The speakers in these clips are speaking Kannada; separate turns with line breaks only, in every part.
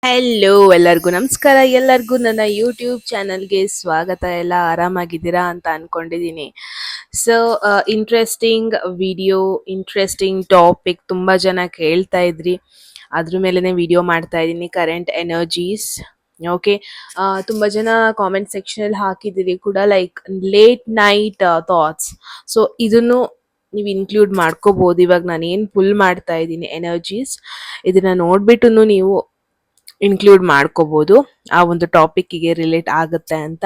ಹೆಲೋ ಎಲ್ಲರಿಗೂ ನಮಸ್ಕಾರ. ಎಲ್ಲರಿಗೂ ನನ್ನ ಯೂಟ್ಯೂಬ್ ಚಾನಲ್ಗೆ ಸ್ವಾಗತ. ಎಲ್ಲ ಆರಾಮಾಗಿದ್ದೀರಾ ಅಂತ ಅನ್ಕೊಂಡಿದ್ದೀನಿ. So interesting video, interesting topic ತುಂಬ ಜನ ಕೇಳ್ತಾ ಇದ್ರಿ. ಅದ್ರ ಮೇಲೇ ವಿಡಿಯೋ ಮಾಡ್ತಾ ಇದ್ದೀನಿ. Current energies. ಓಕೆ, ತುಂಬ ಜನ ಕಾಮೆಂಟ್ ಸೆಕ್ಷನಲ್ಲಿ ಹಾಕಿದ್ದೀರಿ ಕೂಡ, like late night thoughts. So ಇದನ್ನು ನೀವು ಇನ್ಕ್ಲೂಡ್ ಮಾಡ್ಕೋಬಹುದು. ಇವಾಗ ನಾನು ಏನು ಪುಲ್ ಮಾಡ್ತಾ ಇದ್ದೀನಿ ಎನರ್ಜೀಸ್, ಇದನ್ನ ನೋಡ್ಬಿಟ್ಟು ನೀವು ಇನ್ಕ್ಲೂಡ್ ಮಾಡ್ಕೋಬಹುದು, ಆ ಒಂದು ಟಾಪಿಕ್ಗೆ ರಿಲೇಟ್ ಆಗುತ್ತೆ ಅಂತ.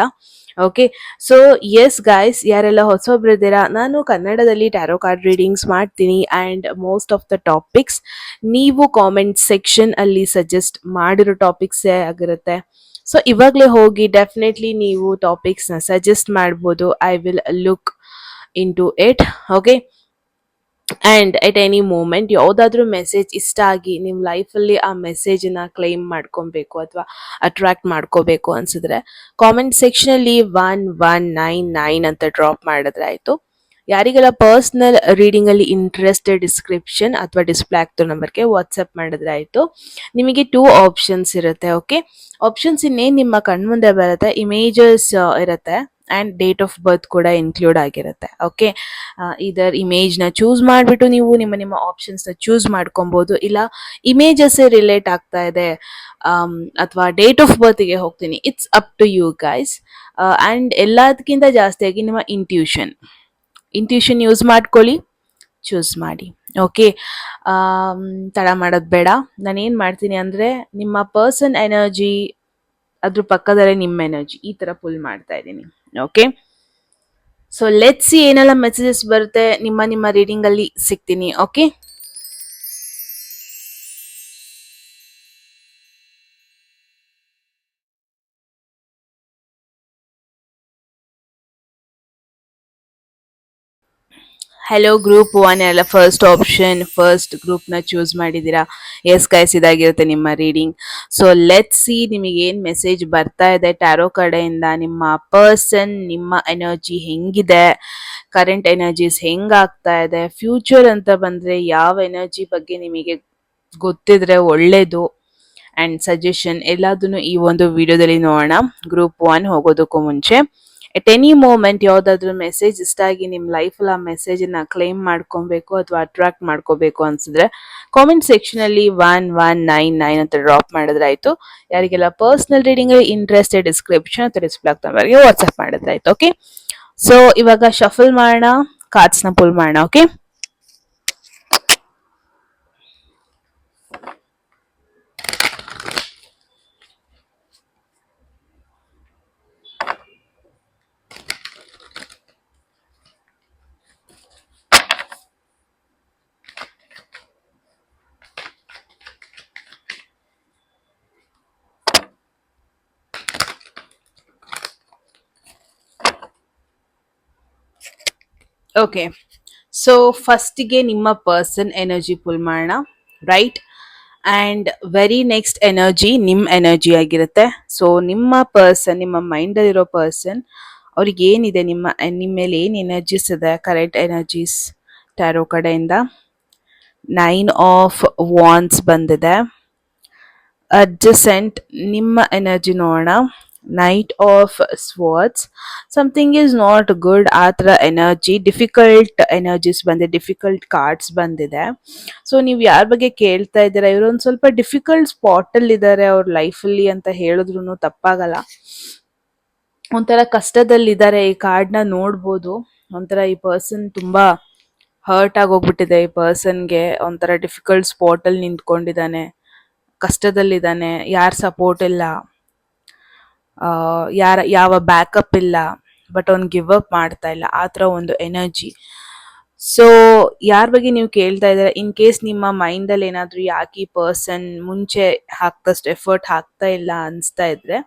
ಓಕೆ, ಸೊ ಎಸ್ ಗಾಯ್ಸ್, ಯಾರೆಲ್ಲ ಹೊಸೊಬ್ರಿದ್ದೀರಾ, ನಾನು ಕನ್ನಡದಲ್ಲಿ ಟ್ಯಾರೋ ಕಾರ್ಡ್ ರೀಡಿಂಗ್ಸ್ ಮಾಡ್ತೀನಿ and most of the topics ನೀವು ಕಾಮೆಂಟ್ ಸೆಕ್ಷನ್ ಅಲ್ಲಿ ಸಜೆಸ್ಟ್ ಮಾಡಿರೋ ಟಾಪಿಕ್ಸೇ ಆಗಿರುತ್ತೆ. ಸೊ ಇವಾಗಲೇ ಹೋಗಿ ಡೆಫಿನೆಟ್ಲಿ ನೀವು ಟಾಪಿಕ್ಸ್ನ ಸಜೆಸ್ಟ್ ಮಾಡ್ಬೋದು. I will look into it. Okay, and at any moment ಯಾವುದಾದ್ರೂ ಮೆಸೇಜ್ ಇಷ್ಟ ಆಗಿ ನಿಮ್ಮ ಲೈಫಲ್ಲಿ ಆ ಮೆಸೇಜನ್ನ ಕ್ಲೈಮ್ ಮಾಡ್ಕೊಬೇಕು ಅಥವಾ ಅಟ್ರಾಕ್ಟ್ ಮಾಡ್ಕೋಬೇಕು ಅನ್ಸಿದ್ರೆ ಕಾಮೆಂಟ್ ಸೆಕ್ಷನಲ್ಲಿ 1199 ಅಂತ ಡ್ರಾಪ್ ಮಾಡಿದ್ರೆ ಆಯಿತು. ಯಾರಿಗೆಲ್ಲ ಪರ್ಸ್ನಲ್ ರೀಡಿಂಗಲ್ಲಿ ಇಂಟ್ರೆಸ್ಟೆಡ್ ಡಿಸ್ಕ್ರಿಪ್ಷನ್ ಅಥವಾ ಡಿಸ್ಪ್ಲೇ ಆಗ್ತೋ ನಂಬರ್ಗೆ ವಾಟ್ಸಪ್ ಮಾಡಿದ್ರೆ ಆಯಿತು. ನಿಮಗೆ 2 ಆಪ್ಷನ್ಸ್ ಇರುತ್ತೆ. ಓಕೆ, ಆಪ್ಷನ್ಸ್ ಇನ್ನೇನು ನಿಮ್ಮ ಕಣ್ಮುಂದೆ ಬರುತ್ತೆ, ಇಮೇಜಸ್ ಇರುತ್ತೆ ಆ್ಯಂಡ್ ಡೇಟ್ ಆಫ್ ಬರ್ತ್ ಕೂಡ ಇನ್ಕ್ಲೂಡ್ ಆಗಿರುತ್ತೆ. ಓಕೆ, ಇದರ್ ಇಮೇಜ್ನ ಚೂಸ್ ಮಾಡಿಬಿಟ್ಟು ನೀವು ನಿಮ್ಮ ಆಪ್ಷನ್ಸ್ನ ಚೂಸ್ ಮಾಡ್ಕೊಬೋದು. ಇಲ್ಲ ಇಮೇಜಸ್ಸೇ ರಿಲೇಟ್ ಆಗ್ತಾ ಇದೆ ಅಥವಾ ಡೇಟ್ ಆಫ್ ಬರ್ತ್ಗೆ ಹೋಗ್ತೀನಿ, it's up to you guys. And ಎಲ್ಲದಕ್ಕಿಂತ ಜಾಸ್ತಿಯಾಗಿ ನಿಮ್ಮ ಇಂಟ್ಯೂಷನ್ ಯೂಸ್ ಮಾಡ್ಕೊಳ್ಳಿ, ಚೂಸ್ ಮಾಡಿ. ಓಕೆ, ತಡ ಮಾಡೋದು ಬೇಡ. ನಾನೇನು ಮಾಡ್ತೀನಿ ಅಂದರೆ ನಿಮ್ಮ ಪರ್ಸನ್ ಎನರ್ಜಿ, ಅದ್ರ ಪಕ್ಕದಲ್ಲೇ ನಿಮ್ಮ ಎನರ್ಜಿ, ಈ ಥರ ಪುಲ್ ಮಾಡ್ತಾ ಇದ್ದೀನಿ. ಓಕೆ, ಸೊ ಲೆಟ್ಸ್ ಸಿ ಏನೆಲ್ಲ ಮೆಸೇಜಸ್ ಬರುತ್ತೆ. ನಿಮ್ಮ ರೀಡಿಂಗಲ್ಲಿ ಸಿಗ್ತೀನಿ. ಓಕೆ, ಹೆಲೋ ಗ್ರೂಪ್ 1 ಎಲ್ಲ ಫಸ್ಟ್ ಗ್ರೂಪ್ನ ಚೂಸ್ ಮಾಡಿದ್ದೀರಾ. ಎಸ್ ಗೈಸ್, ಇದಾಗಿರುತ್ತೆ ನಿಮ್ಮ ರೀಡಿಂಗ್. ಸೊ ಲೆಟ್ಸ್ ಸಿ ನಿಮಗೆ ಏನು ಮೆಸೇಜ್ ಬರ್ತಾ ಇದೆ ಟ್ಯಾರೋ ಕಡೆಯಿಂದ. ನಿಮ್ಮ ಪರ್ಸನ್, ನಿಮ್ಮ ಎನರ್ಜಿ ಹೆಂಗಿದೆ, ಕರೆಂಟ್ ಎನರ್ಜೀಸ್ ಹೆಂಗಾಗ್ತಾ ಇದೆ, ಫ್ಯೂಚರ್ ಅಂತ ಬಂದರೆ ಯಾವ ಎನರ್ಜಿ ಬಗ್ಗೆ ನಿಮಗೆ ಗೊತ್ತಿದ್ರೆ ಒಳ್ಳೇದು, ಆ್ಯಂಡ್ ಸಜೆಷನ್ ಎಲ್ಲದನ್ನು ಈ ಒಂದು ವಿಡಿಯೋದಲ್ಲಿ ನೋಡೋಣ. ಗ್ರೂಪ್ 1 ಹೋಗೋದಕ್ಕೂ ಮುಂಚೆ ಎಟ್ ಎನಿ ಮೂಮೆಂಟ್ ಯಾವುದಾದ್ರೂ ಮೆಸೇಜ್ ಇಷ್ಟ ಆಗಿ ನಿಮ್ಮ ಲೈಫಲ್ಲಿ ಆ ಮೆಸೇಜನ್ನು ಕ್ಲೈಮ್ ಮಾಡ್ಕೊಬೇಕು ಅಥವಾ ಅಟ್ರಾಕ್ಟ್ ಮಾಡ್ಕೋಬೇಕು ಅನ್ಸಿದ್ರೆ ಕಾಮೆಂಟ್ ಸೆಕ್ಷನಲ್ಲಿ 1199 ಅಂತ ಡ್ರಾಪ್ ಮಾಡಿದ್ರೆ ಆಯಿತು. ಯಾರಿಗೆಲ್ಲ ಪರ್ಸ್ನಲ್ ರೀಡಿಂಗಲ್ಲಿ ಇಂಟ್ರೆಸ್ಟೆಡ್ ಡಿಸ್ಕ್ರಿಪ್ಷನ್ ಅಥವಾ ಡಿಸ್ಪ್ಲೇ ಆಗ್ತಾವರಿಗೆ ವಾಟ್ಸಪ್ ಮಾಡಿದ್ರೆ ಆಯಿತು. ಓಕೆ, ಸೊ ಇವಾಗ ಶಫಲ್ ಮಾಡೋಣ, ಕಾರ್ಡ್ಸ್ನ ಪುಲ್ ಮಾಡೋಣ. ಓಕೆ, ಓಕೆ, ಸೊ ಫಸ್ಟಿಗೆ ನಿಮ್ಮ ಪರ್ಸನ್ ಎನರ್ಜಿ ಪುಲ್ ಮಾಡೋಣ, right. And very next energy ನಿಮ್ಮ ಎನರ್ಜಿ ಆಗಿರುತ್ತೆ. ಸೊ ನಿಮ್ಮ ಪರ್ಸನ್, ನಿಮ್ಮ ಮೈಂಡಲ್ಲಿರೋ ಪರ್ಸನ್, ಅವ್ರಿಗೆ ಏನಿದೆ, ನಿಮ್ಮ ಮೇಲೆ ಏನು ಎನರ್ಜೀಸ್ ಇದೆ, ಕರೆಕ್ಟ್ ಎನರ್ಜೀಸ್ ಟ್ಯಾರೋ ಕಡೆಯಿಂದ. 9 ಆಫ್ ವಾಂಡ್ಸ್ ಬಂದಿದೆ. ಅಡ್ಜಸೆಂಟ್ ನಿಮ್ಮ ಎನರ್ಜಿ ನೋಡೋಣ. Knight of swords, something is not good, ಆ ಥರ ಎನರ್ಜಿ. ಡಿಫಿಕಲ್ಟ್ ಎನರ್ಜೀಸ್ ಬಂದಿದೆ, ಡಿಫಿಕಲ್ಟ್ ಕಾರ್ಡ್ಸ್ ಬಂದಿದೆ. ಸೊ ನೀವು ಯಾರ ಬಗ್ಗೆ ಕೇಳ್ತಾ ಇದ್ದೀರಾ, ಇವರು ಒಂದು ಸ್ವಲ್ಪ ಡಿಫಿಕಲ್ಟ್ ಸ್ಪಾಟಲ್ಲಿ ಇದ್ದಾರೆ ಅವ್ರ ಲೈಫಲ್ಲಿ ಅಂತ ಹೇಳಿದ್ರು ತಪ್ಪಾಗಲ್ಲ. ಒಂಥರ ಕಷ್ಟದಲ್ಲಿದ್ದಾರೆ. ಈ ಕಾರ್ಡ್ನ ನೋಡ್ಬೋದು. ಒಂಥರ ಈ ಪರ್ಸನ್ ತುಂಬ ಹರ್ಟ್ ಆಗೋಗ್ಬಿಟ್ಟಿದೆ. ಈ ಪರ್ಸನ್ಗೆ ಒಂಥರ ಡಿಫಿಕಲ್ಟ್ ಸ್ಪಾಟಲ್ಲಿ ನಿಂತ್ಕೊಂಡಿದ್ದಾನೆ, ಕಷ್ಟದಲ್ಲಿದ್ದಾನೆ, ಯಾರ ಸಪೋರ್ಟ್ ಇಲ್ಲ, ಯಾವ ಬ್ಯಾಕಪ್ ಇಲ್ಲ, ಬಟ್ ಅವ್ನು ಗಿವ್ ಅಪ್ ಮಾಡ್ತಾ ಇಲ್ಲ, ಆ ಥರ ಒಂದು ಎನರ್ಜಿ. ಸೊ ಯಾರ ಬಗ್ಗೆ ನೀವು ಕೇಳ್ತಾ ಇದ್ದೀರಾ, ಇನ್ ಕೇಸ್ ನಿಮ್ಮ ಮೈಂಡಲ್ಲಿ ಏನಾದರೂ ಯಾಕೆ ಈ ಪರ್ಸನ್ ಮುಂಚೆ ಹಾಕ್ದಷ್ಟು ಎಫರ್ಟ್ ಹಾಕ್ತಾ ಇಲ್ಲ ಅನಿಸ್ತಾ ಇದ್ರೆ,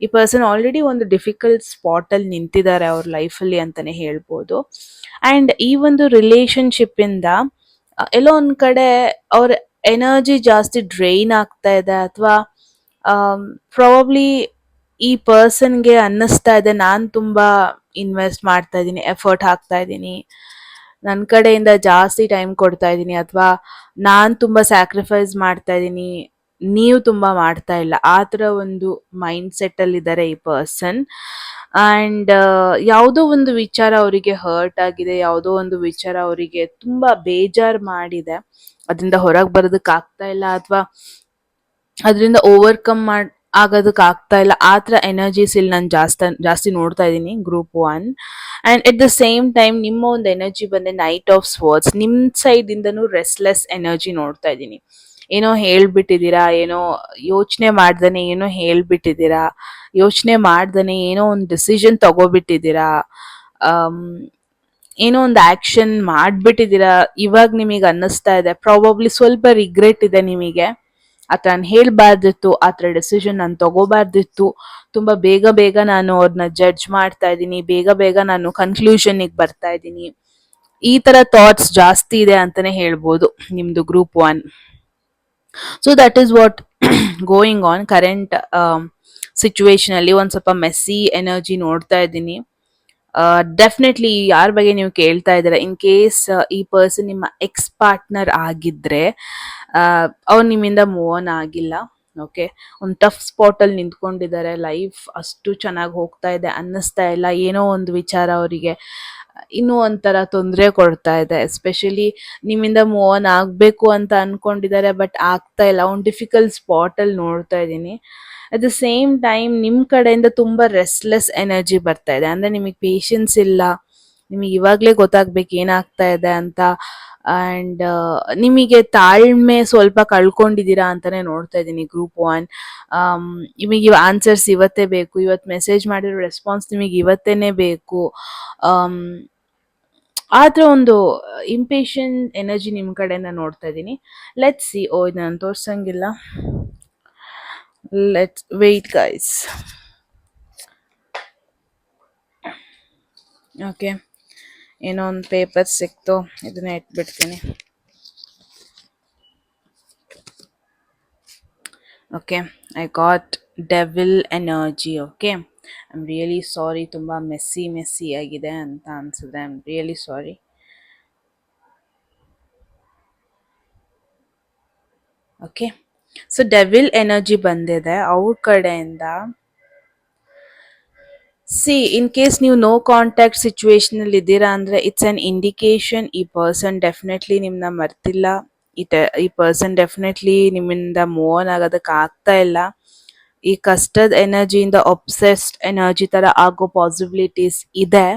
ಈ ಪರ್ಸನ್ ಆಲ್ರೆಡಿ ಒಂದು ಡಿಫಿಕಲ್ಟ್ ಸ್ಪಾಟಲ್ಲಿ ನಿಂತಿದ್ದಾರೆ ಅವ್ರ ಲೈಫಲ್ಲಿ ಅಂತಲೇ ಹೇಳ್ಬೋದು. ಆ್ಯಂಡ್ ಈ ಒಂದು ರಿಲೇಶನ್ಶಿಪ್ಪಿಂದ ಎಲ್ಲೋ ಒಂದು ಕಡೆ ಅವ್ರ ಎನರ್ಜಿ ಜಾಸ್ತಿ ಡ್ರೈನ್ ಆಗ್ತಾ ಇದೆ, ಅಥವಾ ಪ್ರಾಬಬ್ಲಿ ಈ ಪರ್ಸನ್ಗೆ ಅನ್ನಿಸ್ತಾ ಇದೆ, ನಾನು ತುಂಬ ಇನ್ವೆಸ್ಟ್ ಮಾಡ್ತಾ ಇದ್ದೀನಿ, ಎಫರ್ಟ್ ಹಾಕ್ತಾ ಇದ್ದೀನಿ, ನನ್ನ ಕಡೆಯಿಂದ ಜಾಸ್ತಿ ಟೈಮ್ ಕೊಡ್ತಾ ಇದ್ದೀನಿ, ಅಥವಾ ನಾನು ತುಂಬ ಸ್ಯಾಕ್ರಿಫೈಸ್ ಮಾಡ್ತಾ ಇದ್ದೀನಿ, ನೀವು ತುಂಬಾ ಮಾಡ್ತಾ ಇಲ್ಲ. ಆ ಥರ ಒಂದು ಮೈಂಡ್ ಸೆಟ್ ಅಲ್ಲಿ ಇದ್ದಾರೆ ಈ ಪರ್ಸನ್. ಅಂಡ್ ಯಾವುದೋ ಒಂದು ವಿಚಾರ ಅವರಿಗೆ ಹರ್ಟ್ ಆಗಿದೆ, ಯಾವುದೋ ಒಂದು ವಿಚಾರ ಅವರಿಗೆ ತುಂಬಾ ಬೇಜಾರ್ ಮಾಡಿದೆ. ಅದರಿಂದ ಹೊರಗೆ ಬರೋದಕ್ಕೆ ಆಗ್ತಾ ಇಲ್ಲ, ಅಥವಾ ಅದರಿಂದ ಓವರ್ಕಮ್ ಆಗೋದಕ್ಕೆ ಆಗ್ತಾ ಇಲ್ಲ. ಆ ಥರ ಎನರ್ಜೀಸ್ ಇಲ್ಲಿ ನಾನು ಜಾಸ್ತಿ ನೋಡ್ತಾ ಇದ್ದೀನಿ group one. And at the same time ನಿಮ್ಮ ಒಂದು ಎನರ್ಜಿ ಬಂದೆ ನೈಟ್ ಆಫ್ ಸ್ವರ್ಡ್ಸ್. ನಿಮ್ಮ ಸೈಡ್ ಇಂದನೂ ರೆಸ್ಟ್ಲೆಸ್ ಎನರ್ಜಿ ನೋಡ್ತಾ ಇದ್ದೀನಿ. ಏನೋ ಹೇಳ್ಬಿಟ್ಟಿದ್ದೀರಾ, ಏನೋ ಯೋಚನೆ ಮಾಡ್ದೇನೆ ಏನೋ ಹೇಳ್ಬಿಟ್ಟಿದ್ದೀರಾ, ಯೋಚನೆ ಮಾಡ್ದೇನೆ ಏನೋ ಒಂದು ಡಿಸಿಷನ್ ತಗೋಬಿಟ್ಟಿದ್ದೀರಾ, ಆಮ್, ಏನೋ ಒಂದು ಆಕ್ಷನ್ ಮಾಡ್ಬಿಟ್ಟಿದ್ದೀರಾ. ಇವಾಗ ನಿಮಗೆ ಅನ್ನಿಸ್ತಾ ಇದೆ, ಪ್ರಾಬಬ್ಲಿ ಸ್ವಲ್ಪ ರಿಗ್ರೆಟ್ ಇದೆ ನಿಮಗೆ. ಆತರ ನಾನು ಹೇಳ್ಬಾರ್ದಿತ್ತು, ಆತರ ಡೆಸಿಷನ್ ನಾನು ತಗೋಬಾರ್ದಿತ್ತು, ತುಂಬಾ ಬೇಗ ಬೇಗ ನಾನು ಅವ್ರನ್ನ ಜಡ್ಜ್ ಮಾಡ್ತಾ ಇದ್ದೀನಿ, ಬೇಗ ಬೇಗ ನಾನು ಕನ್ಕ್ಲೂಷನ್ಗೆ ಬರ್ತಾ ಇದ್ದೀನಿ. ಈ ತರ ಥಾಟ್ಸ್ ಜಾಸ್ತಿ ಇದೆ ಅಂತಾನೆ ಹೇಳ್ಬೋದು ನಿಮ್ದು group one. So that is what going on current situation ಅಲ್ಲಿ. ಒಂದ್ ಸ್ವಲ್ಪ ಮೆಸ್ಸಿ ಎನರ್ಜಿ ನೋಡ್ತಾ ಇದ್ದೀನಿ. ಡೆಫಿನೆಟ್ಲಿ ಯಾರ ಬಗ್ಗೆ ನೀವು ಕೇಳ್ತಾ ಇದ್ದೀರಾ, ಇನ್ ಕೇಸ್ ಈ ಪರ್ಸನ್ ನಿಮ್ಮ ಎಕ್ಸ್ ಪಾರ್ಟ್ನರ್ ಆಗಿದ್ರೆ ಅವ್ರು ನಿಮ್ಮಿಂದ ಮೂವ್ ಆನ್ ಆಗಿಲ್ಲ. ಓಕೆ, ಒಂದು ಟಫ್ ಸ್ಪಾಟ್ ಅಲ್ಲಿ ನಿಂತ್ಕೊಂಡಿದ್ದಾರೆ. ಲೈಫ್ ಅಷ್ಟು ಚೆನ್ನಾಗಿ ಹೋಗ್ತಾ ಇದೆ ಅನ್ನಿಸ್ತಾ ಇಲ್ಲ. ಏನೋ ಒಂದು ವಿಚಾರ ಅವರಿಗೆ ಇನ್ನೂ ಒಂಥರ ತೊಂದರೆ ಕೊಡ್ತಾ ಇದೆ. ಎಸ್ಪೆಷಲಿ ನಿಮ್ಮಿಂದ ಮೂವ್ ಆನ್ ಆಗಬೇಕು ಅಂತ ಅನ್ಕೊಂಡಿದ್ದಾರೆ, ಬಟ್ ಆಗ್ತಾ ಇಲ್ಲ. ಒಂದು ಡಿಫಿಕಲ್ಟ್ ಸ್ಪಾಟ್ ಅಲ್ಲಿ ನೋಡ್ತಾ ಇದ್ದೀನಿ. ಅಟ್ ದ ಸೇಮ್ ಟೈಮ್ ನಿಮ್ಮ ಕಡೆಯಿಂದ ತುಂಬಾ ರೆಸ್ಟ್ಲೆಸ್ ಎನರ್ಜಿ ಬರ್ತಾ ಇದೆ. ಅಂದ್ರೆ ನಿಮಗೆ ಪೇಷನ್ಸ್ ಇಲ್ಲ, ನಿಮಗೆ ಇವಾಗ್ಲೇ ಗೊತ್ತಾಗ್ಬೇಕು ಏನಾಗ್ತಾ ಇದೆ ಅಂತ. ಅಂಡ್ ನಿಮಗೆ ತಾಳ್ಮೆ ಸ್ವಲ್ಪ ಕಳ್ಕೊಂಡಿದ್ದೀರಾ ಅಂತಾನೆ ನೋಡ್ತಾ ಇದ್ದೀನಿ ಗ್ರೂಪ್ ಒನ್. ನಿಮಗೆ ಆನ್ಸರ್ಸ್ ಇವತ್ತೇ ಬೇಕು, ಇವತ್ತು ಮೆಸೇಜ್ ಮಾಡಿರೋ ರೆಸ್ಪಾನ್ಸ್ ನಿಮಗೆ ಇವತ್ತೇನೆ ಬೇಕು. ಆಮ್, ಆದ್ರೆ ಒಂದು ಇಂಪೇಷಂಟ್ ಎನರ್ಜಿ ನಿಮ್ ಕಡೆಯಿಂದ ನೋಡ್ತಾ ಇದ್ದೀನಿ. Let's see. ಓ, ಇದು ನಾನು ತೋರ್ಸಂಗಿಲ್ಲ. Let's wait guys. ಓಕೆ, ಏನೋ ಒಂದು ಪೇಪರ್ ಸಿಕ್ತು, ಇದನ್ನ ಇಟ್ಬಿಡ್ತೀನಿ. Okay, I got devil energy. Okay, I am really sorry. ತುಂಬ ಮೆಸ್ಸಿ ಆಗಿದೆ ಅಂತ ಅನ್ಸಿದ್ರೆ I am really sorry. Okay, so devil energy ಬಂದಿದೆ ಅವ್ರ ಕಡೆಯಿಂದ. ಸಿ, ಇನ್ ಕೇಸ್ ನೀವು ನೋ ಕಾಂಟ್ಯಾಕ್ಟ್ ಸಿಚುವೇಶನ್ ಅಲ್ಲಿ ಇದ್ದೀರಾ ಅಂದ್ರೆ ಇಟ್ಸ್ ಅನ್ ಇಂಡಿಕೇಶನ್ ಈ ಪರ್ಸನ್ ಡೆಫಿನೆಟ್ಲಿ ನಿಮ್ನ ಮರ್ತಿಲ್ಲ. ಈ ಪರ್ಸನ್ ಡೆಫಿನೆಟ್ಲಿ ನಿಮ್ಮಿಂದ ಮೂವ್ ಆನ್ ಆಗೋದಕ್ಕೆ ಆಗ್ತಾ ಇಲ್ಲ. ಈ ಕಷ್ಟದ ಎನರ್ಜಿಯಿಂದ ಒಬ್ಸೆಸ್ಡ್ ಎನರ್ಜಿ ತರ ಆಗೋ ಪಾಸಿಬಿಲಿಟೀಸ್ ಇದೆ.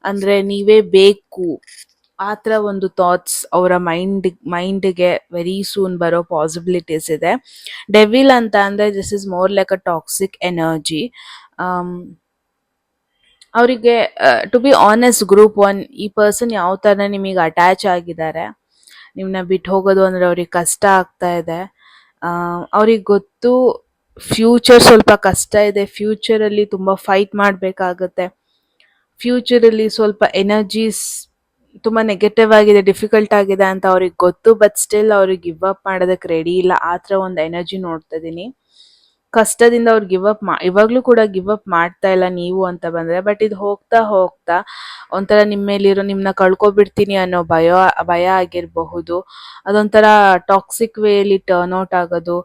ಅಂದ್ರೆ ನೀವೇ ಬೇಕು ಆ ಥರ ಒಂದು ಥಾಟ್ಸ್ ಅವರ ಮೈಂಡ್ಗೆ ವೆರಿ ಸೂನ್ ಬರೋ ಪಾಸಿಬಿಲಿಟೀಸ್ ಇದೆ. ಡೆವಿಲ್ ಅಂತ ಅಂದ್ರೆ this is more like a toxic energy. ಅವರಿಗೆ to be honest group one, ಈ ಪರ್ಸನ್ ಯಾವ ಥರ ನಿಮಗೆ ಅಟ್ಯಾಚ್ ಆಗಿದ್ದಾರೆ, ನಿಮ್ಮನ್ನ ಬಿಟ್ಟು ಹೋಗೋದು ಅಂದ್ರೆ ಅವ್ರಿಗೆ ಕಷ್ಟ ಆಗ್ತಾ ಇದೆ. ಅವ್ರಿಗೆ ಗೊತ್ತು ಫ್ಯೂಚರ್ ಸ್ವಲ್ಪ ಕಷ್ಟ ಇದೆ, ಫ್ಯೂಚರಲ್ಲಿ ತುಂಬ ಫೈಟ್ ಮಾಡಬೇಕಾಗತ್ತೆ, ಫ್ಯೂಚರಲ್ಲಿ ಸ್ವಲ್ಪ ಎನರ್ಜೀಸ್ ತುಂಬ ನೆಗೆಟಿವ್ ಆಗಿದೆ, ಡಿಫಿಕಲ್ಟ್ ಆಗಿದೆ ಅಂತ ಅವ್ರಿಗೆ ಗೊತ್ತು. ಬಟ್ ಸ್ಟಿಲ್ ಅವ್ರಿಗೆ ಗಿವ್ ಅಪ್ ಮಾಡೋದಕ್ಕೆ ರೆಡಿ ಇಲ್ಲ. ಆ ಥರ ಒಂದು ಎನರ್ಜಿ ನೋಡ್ತಾ ಇದ್ದೀನಿ. ಕಷ್ಟದಿಂದ ಅವ್ರು ಇವಾಗ್ಲೂ ಕೂಡ ಗಿವ್ ಅಪ್ ಮಾಡ್ತಾ ಇಲ್ಲ ನೀವು ಅಂತ ಬಂದ್ರೆ. ಬಟ್ ಇದು ಹೋಗ್ತಾ ಹೋಗ್ತಾ ಒಂಥರ ನಿಮ್ಮ ಮೇಲಿರೋ ನಿಮ್ಮನ್ನ ಕಳ್ಕೊಬಿಡ್ತೀನಿ ಅನ್ನೋ ಭಯ ಆಗಿರಬಹುದು. ಅದೊಂಥರ ಟಾಕ್ಸಿಕ್ ವೇಯಲ್ಲಿ ಟರ್ನ್ ಔಟ್ ಆಗೋದು,